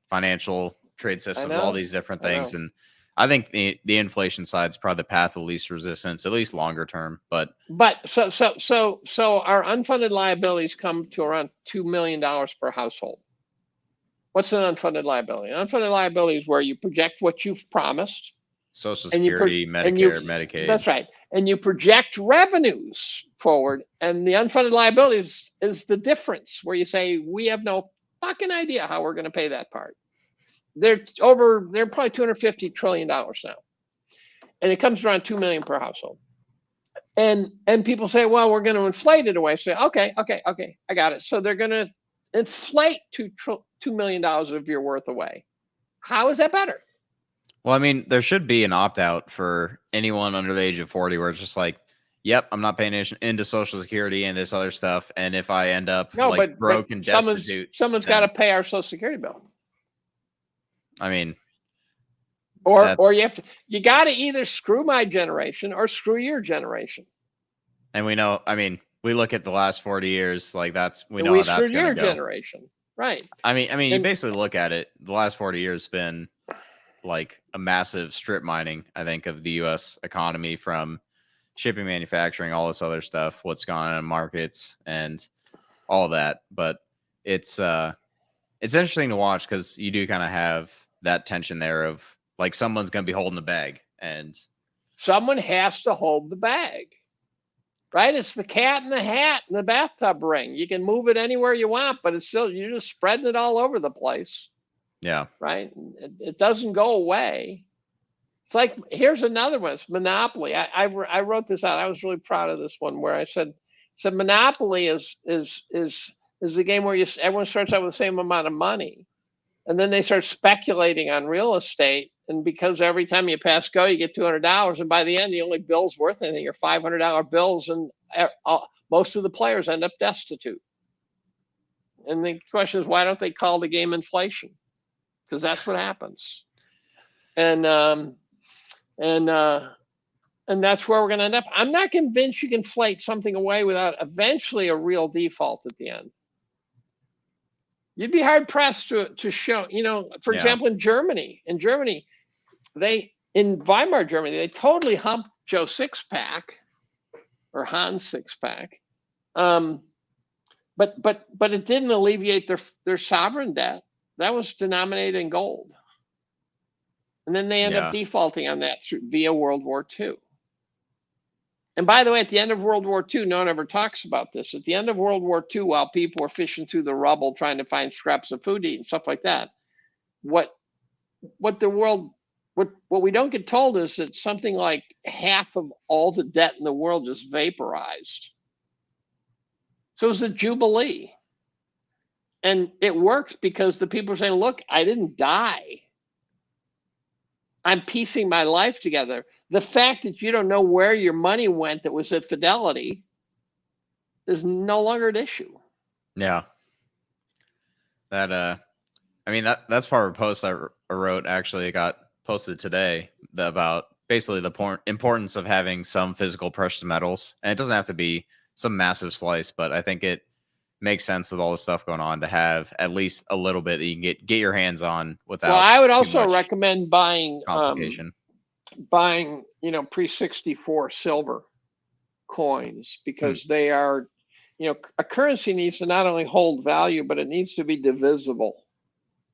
financial trade systems, all these different things. And I think the inflation side is probably the path of least resistance, at least longer term. But
so our unfunded liabilities come to around $2 million per household. What's an unfunded liability? An unfunded liability is where you project what you've promised.
Social Security, Medicare, Medicaid.
That's right. And you project revenues forward, and the unfunded liabilities is the difference, where you say, we have no fucking idea how we're going to pay that part. They're probably $250 trillion now. and it comes around 2 million per household. And people say, well, we're going to inflate it away. Say, okay, I got it. So they're going to inflate $2 million of your worth away. How is that better?
Well, I mean, there should be an opt-out for anyone under the age of 40 where it's just like, yep, I'm not paying into Social Security and this other stuff. And if I end up broke and destitute,
someone's got to pay our Social Security bill.
I mean,
or you got to either screw my generation or screw your generation.
And we know, I mean, we look at the last 40 years, like we know
how
that's going to go.
Your generation, right?
I mean, you basically look at it. The last 40 years been like a massive strip mining, I think, of the U.S. economy, from shipping, manufacturing, all this other stuff, what's gone on in markets and all that. But it's interesting to watch because you do kind of have that tension there of like someone's going to be holding the bag, and
someone has to hold the bag, right? It's the cat in the hat in the bathtub ring. You can move it anywhere you want, but it's still, you're just spreading it all over the place.
Yeah.
Right. It doesn't go away. It's like, here's another one. It's Monopoly. I wrote this out. I was really proud of this one where I said Monopoly is a game where everyone starts out with the same amount of money, and then they start speculating on real estate. And because every time you pass go, you get $200, and by the end, the only bill's worth anything are $500 bills, and most of the players end up destitute. And the question is, why don't they call the game inflation? Because that's what happens, and that's where we're going to end up. I'm not convinced you can inflate something away without eventually a real default at the end. You'd be hard pressed to show, for example, in Germany, in Weimar Germany, they totally humped Joe Sixpack or Hans Sixpack, but it didn't alleviate their sovereign debt. That was denominated in gold. And then they end up defaulting on that via World War II. And by the way, at the end of World War II, no one ever talks about this. At the end of World War II, while people were fishing through the rubble trying to find scraps of food to eat and stuff like that, what we don't get told is that something like half of all the debt in the world just vaporized. So it was a jubilee. And it works because the people are saying, look, I didn't die. I'm piecing my life together. The fact that you don't know where your money went that was at Fidelity is no longer an issue.
Yeah. That's part of a post I wrote. Actually, it got posted today about basically the importance of having some physical precious metals. And it doesn't have to be some massive slice, but I think it makes sense with all the stuff going on to have at least a little bit that you can get your hands on without.
Well, I would also recommend buying
complication.
pre-64 silver coins, because they are, a currency needs to not only hold value, but it needs to be divisible.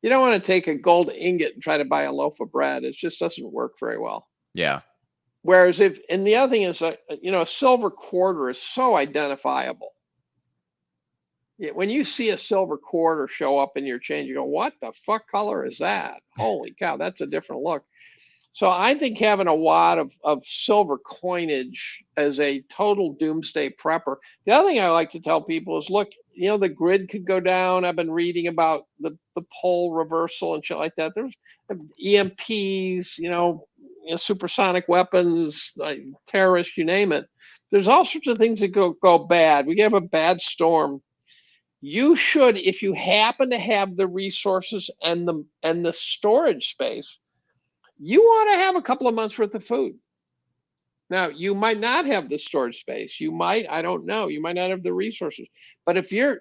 You don't want to take a gold ingot and try to buy a loaf of bread. It just doesn't work very well.
Yeah.
Whereas and the other thing is, a silver quarter is so identifiable. When you see a silver quarter show up in your change, you go, what the fuck color is that? Holy cow, that's a different look. So I think having a wad of silver coinage as a total doomsday prepper. The other thing I like to tell people is, look, the grid could go down. I've been reading about the pole reversal and shit like that. There's EMPs, supersonic weapons, like terrorists, you name it. There's all sorts of things that go bad. We have a bad storm. You should, if you happen to have the resources and the storage space, you ought to have a couple of months worth of food. Now, you might not have the storage space. You might, I don't know. You might not have the resources. But if you're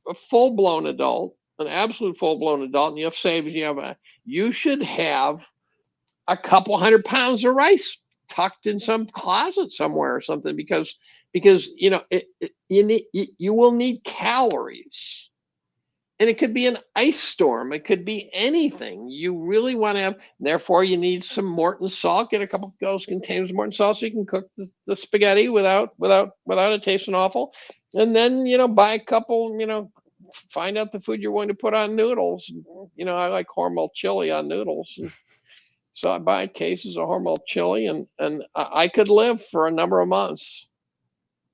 a full-blown adult, an absolute full-blown adult, and you have savings, you should have a couple 100 pounds of rice tucked in some closet somewhere or something, because you will need calories. And it could be an ice storm. It could be anything. You really want to have, therefore you need some Morton salt. Get a couple of those containers of Morton salt so you can cook the spaghetti without it tasting awful. And then, buy a couple, find out the food you're going to put on noodles. I like Hormel chili on noodles. So I buy cases of hormel chili, and I could live for a number of months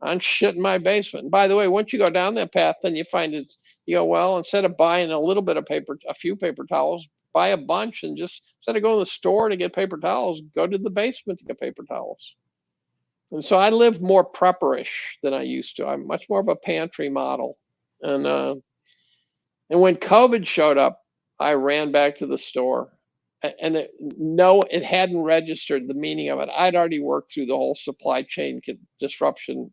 on shit in my basement. And by the way, once you go down that path, then you find it, you go, well, instead of buying a little bit of paper, a few paper towels, buy a bunch, and just instead of going to the store to get paper towels, go to the basement to get paper towels. And so I live more prepperish than I used to. I'm much more of a pantry model. And when COVID showed up, I ran back to the store. And it hadn't registered the meaning of it. I'd already worked through the whole supply chain disruption,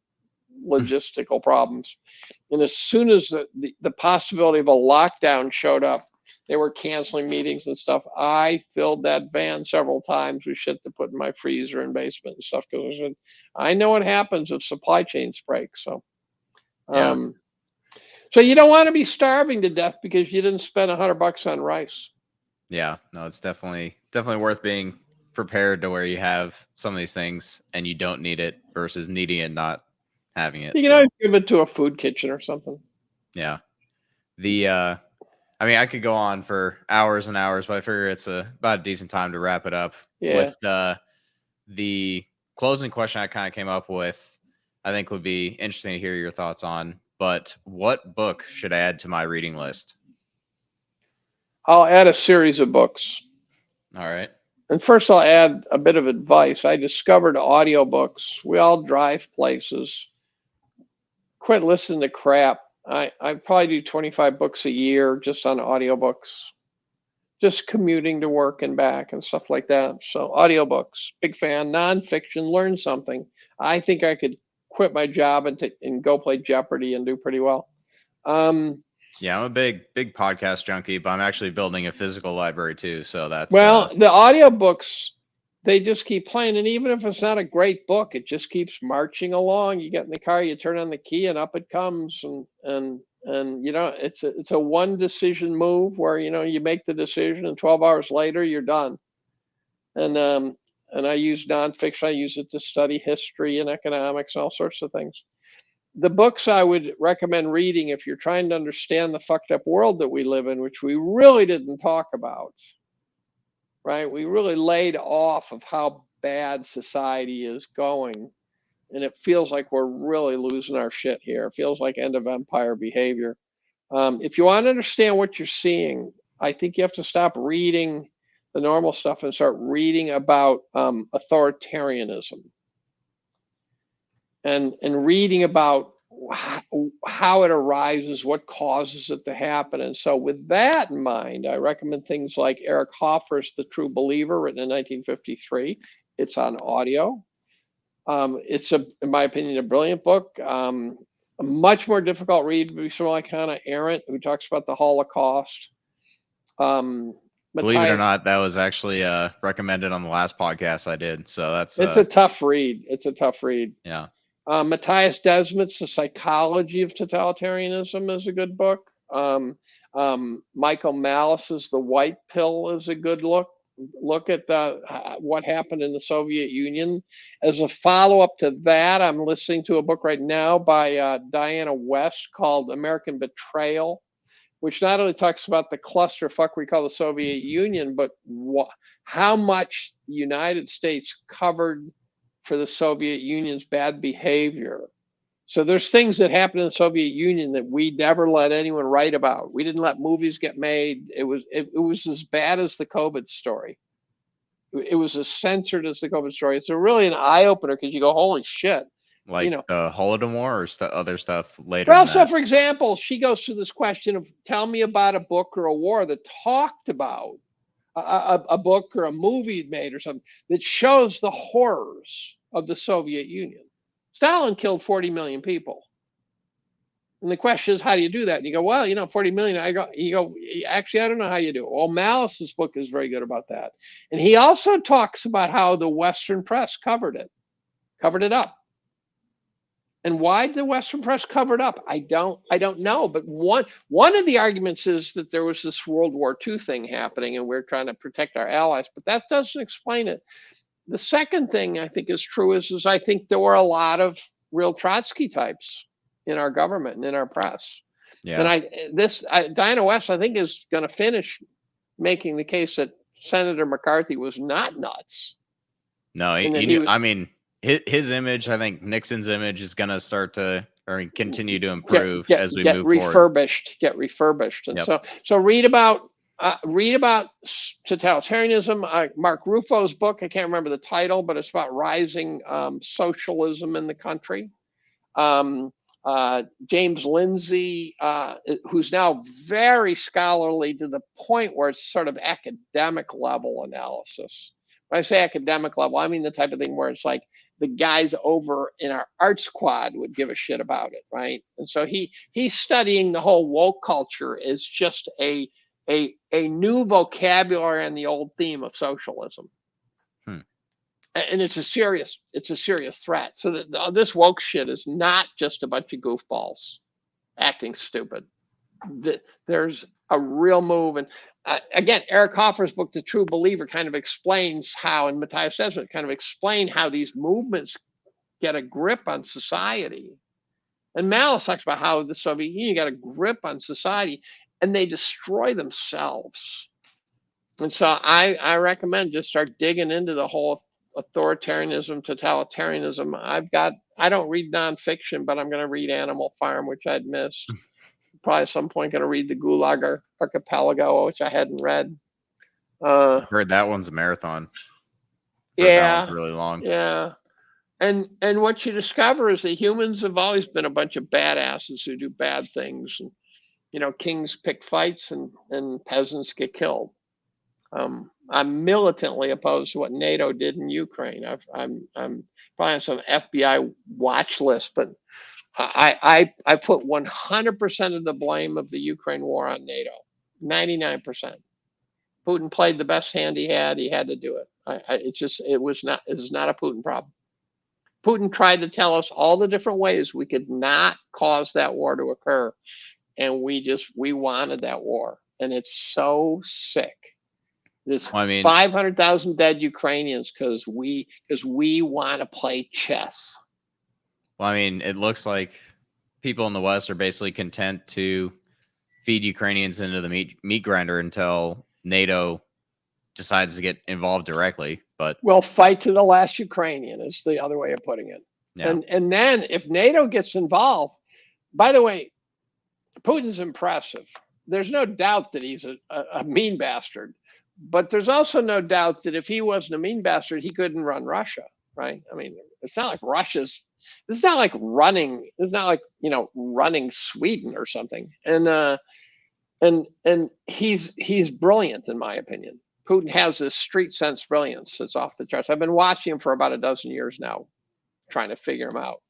logistical problems. And as soon as the possibility of a lockdown showed up, they were canceling meetings and stuff. I filled that van several times with shit to put in my freezer and basement and stuff, because I know what happens if supply chains break. So, so you don't want to be starving to death because you didn't spend $100 on rice.
Yeah, no, it's definitely worth being prepared to where you have some of these things and you don't need it versus needing it and not having it.
You can always give it to a food kitchen or something.
Yeah. I mean, I could go on for hours and hours, but I figure it's about a decent time to wrap it up.
Yeah.
With the closing question I kind of came up with, I think would be interesting to hear your thoughts on. But what book should I add to my reading list?
I'll add a series of books.
All right.
And first I'll add a bit of advice. I discovered audiobooks. We all drive places. Quit listening to crap. I probably do 25 books a year just on audiobooks, just commuting to work and back and stuff like that. So audiobooks, big fan. Nonfiction, learn something. I think I could quit my job and go play Jeopardy and do pretty well.
Yeah, I'm a big podcast junkie, but I'm actually building a physical library too. So that's
the audiobooks, they just keep playing. And even if it's not a great book, it just keeps marching along. You get in the car, you turn on the key, and up it comes. And it's a one decision move where, you make the decision and 12 hours later you're done. And I use nonfiction. I use it to study history and economics and all sorts of things. The books I would recommend reading if you're trying to understand the fucked up world that we live in, which we really didn't talk about, right? We really laid off of how bad society is going. And it feels like we're really losing our shit here. It feels like end of empire behavior. If you want to understand what you're seeing, I think you have to stop reading the normal stuff and start reading about authoritarianism. And reading about how it arises, what causes it to happen. And so with that in mind, I recommend things like Eric Hoffer's The True Believer, written in 1953. It's on audio. It's, in my opinion, a brilliant book. A much more difficult read would be someone like Hannah Arendt, who talks about the Holocaust.
Believe it or not, that was actually recommended on the last podcast I did. So
it's a tough read. It's a tough read.
Yeah.
Matthias Desmet's The Psychology of Totalitarianism is a good book. Michael Malice's The White Pill is a good look at what happened in the Soviet Union. As a follow-up to that, I'm listening to a book right now by Diana West called American Betrayal, which not only talks about the clusterfuck we call the Soviet Union, but how much the United States covered for the Soviet Union's bad behavior. So there's things that happened in the Soviet Union that we never let anyone write about. We didn't let movies get made. It was as bad as the COVID story. It was as censored as the COVID story. It's really an eye opener because you go, holy shit.
Like the Holodomor or other stuff later.
Well, so for example, she goes through this question of tell me about a book or a war that talked about a book or a movie made or something that shows the horrors of the Soviet Union. Stalin killed 40 million people. And the question is, how do you do that? And you go, well, 40 million. Actually, I don't know how you do it. Well, Malice's book is very good about that. And he also talks about how the Western press covered it up. And why did the Western press cover it up? I don't know. But one of the arguments is that there was this World War II thing happening and we're trying to protect our allies, but that doesn't explain it. The second thing I think is true is I think there were a lot of real Trotsky types in our government and in our press. Yeah. And Diana West, I think, is going to finish making the case that Senator McCarthy was not nuts.
No, he knew. I mean, his image, I think Nixon's image is going to start to or continue to improve as we move forward.
Get refurbished. And
Yep.
so read about totalitarianism. Mark Rufo's book, I can't remember the title, but it's about rising socialism in the country. James Lindsay, who's now very scholarly to the point where it's sort of academic level analysis. When I say academic level, I mean the type of thing where it's like the guys over in our art squad would give a shit about it, right? And so he's studying the whole woke culture as just a new vocabulary on the old theme of socialism. And it's a serious threat. So this woke shit is not just a bunch of goofballs acting stupid. There's a real move. And again, Eric Hoffer's book, The True Believer, kind of explains how, and Matthias Desmond kind of explain how these movements get a grip on society. And Malice talks about how the Soviet Union got a grip on society and they destroy themselves. And so I recommend just start digging into the whole authoritarianism, totalitarianism. I don't read nonfiction, but I'm going to read Animal Farm, which I'd missed. Probably at some point going to read the Gulag Archipelago, which I hadn't read.
I've heard that one's a marathon.
Yeah,
that one's really long.
Yeah, and what you discover is that humans have always been a bunch of badasses who do bad things. And, kings pick fights and peasants get killed. I'm militantly opposed to what NATO did in Ukraine. I'm probably on some FBI watch list, but I put 100% of the blame of the Ukraine war on NATO. 99%. Putin played the best hand he had. He had to do it. It is not a Putin problem. Putin tried to tell us all the different ways we could not cause that war to occur, and we wanted that war, and it's so sick. There's 500,000 dead Ukrainians because we want to play chess.
Well, I mean, it looks like people in the West are basically content to feed Ukrainians into the meat grinder until NATO decides to get involved directly. But
we'll fight to the last Ukrainian is the other way of putting it.
Yeah.
And then if NATO gets involved, by the way, Putin's impressive. There's no doubt that he's a mean bastard. But there's also no doubt that if he wasn't a mean bastard, he couldn't run Russia, right? I mean, it's not like it's not like running Sweden or something. And he's brilliant in my opinion. Putin has this street sense brilliance that's off the charts. I've been watching him for about a dozen years now, trying to figure him out.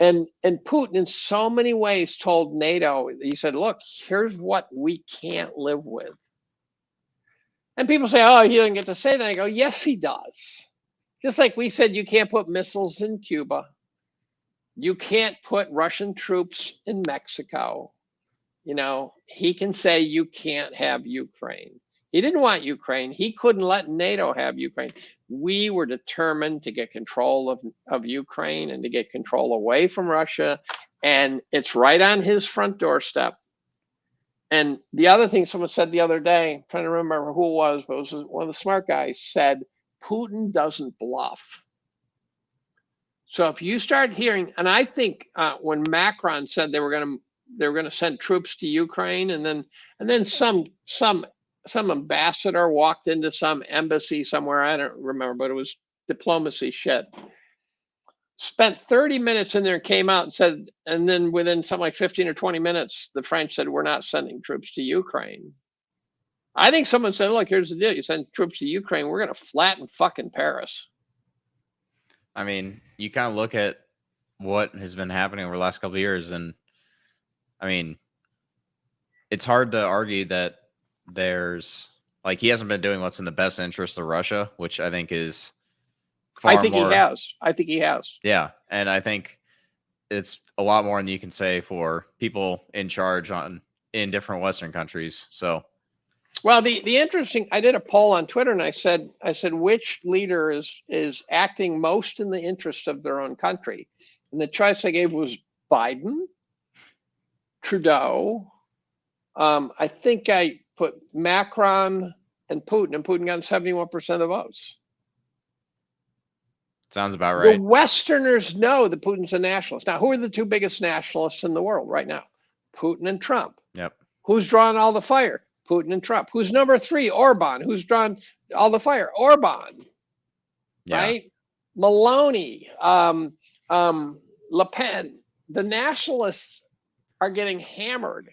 And Putin in so many ways told NATO, he said, look, here's what we can't live with. And people say, oh, he doesn't get to say that. I go, yes, he does. Just like we said, you can't put missiles in Cuba. You can't put Russian troops in Mexico. He can say you can't have Ukraine. He didn't want Ukraine. He couldn't let NATO have Ukraine. We were determined to get control of Ukraine and to get control away from Russia. And it's right on his front doorstep. And the other thing someone said the other day, I'm trying to remember who it was, but it was one of the smart guys, said, Putin doesn't bluff. So if you start hearing, and I think when Macron said they were going to send troops to Ukraine, and then some ambassador walked into some embassy somewhere, I don't remember, but it was diplomacy shit. Spent 30 minutes in there, came out and said, and then within something like 15 or 20 minutes, the French said, we're not sending troops to Ukraine. I think someone said, look, here's the deal. You send troops to Ukraine, we're going to flatten fucking Paris.
I mean, you kind of look at what has been happening over the last couple of years, and I mean, it's hard to argue that he hasn't been doing what's in the best interest of Russia, which I think is
I think he has.
Yeah. And I think it's a lot more than you can say for people in charge in different Western countries. So,
well, the interesting, I did a poll on Twitter and I said, which leader is acting most in the interest of their own country? And the choice I gave was Biden, Trudeau. I think I put Macron, and Putin got 71% of the votes.
Sounds about right.
The Westerners know that Putin's a nationalist. Now, who are the two biggest nationalists in the world right now? Putin and Trump.
Yep.
Who's drawing all the fire? Putin and Trump. Who's number 3? Orban. Who's drawn all the fire? Orban.
Yeah.
Right? Maloney, Le Pen. The nationalists are getting hammered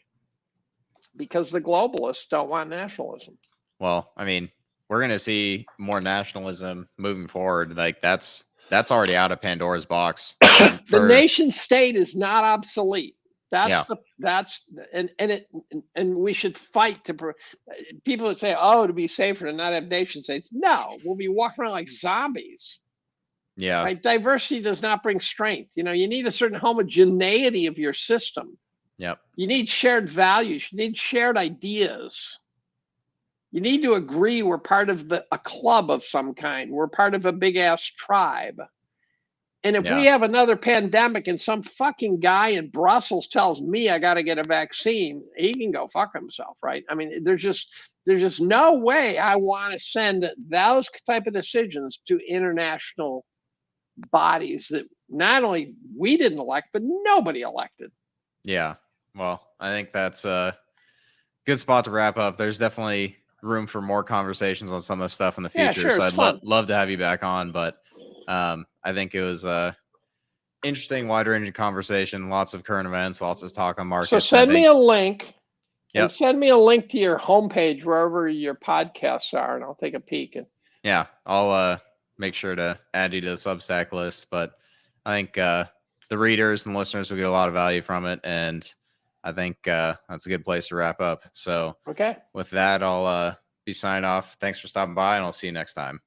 because the globalists don't want nationalism.
Well, I mean, we're going to see more nationalism moving forward. Like that's already out of Pandora's box.
The nation state is not obsolete. And we should fight to. People would say, "Oh, to be safer to not have nation states." No, we'll be walking around like zombies.
Yeah.
Right. Diversity does not bring strength. You need a certain homogeneity of your system.
Yep.
You need shared values. You need shared ideas. You need to agree we're part of a club of some kind. We're part of a big ass tribe. And if we have another pandemic and some fucking guy in Brussels tells me I got to get a vaccine, he can go fuck himself, right? I mean, there's just no way I want to send those type of decisions to international bodies that not only we didn't elect, but nobody elected.
Yeah. Well, I think that's a good spot to wrap up. There's definitely room for more conversations on some of the stuff in the future.
Yeah, sure,
so I'd love to have you back on, but I think it was a interesting, wide-ranging conversation. Lots of current events, lots of talk on markets.
So send me a link.
Yep.
And send me a link to your homepage wherever your podcasts are, and I'll take a peek.
Yeah, I'll make sure to add you to the Substack list. But I think the readers and listeners will get a lot of value from it, and I think that's a good place to wrap up. So
okay,
with that, I'll be signing off. Thanks for stopping by, and I'll see you next time.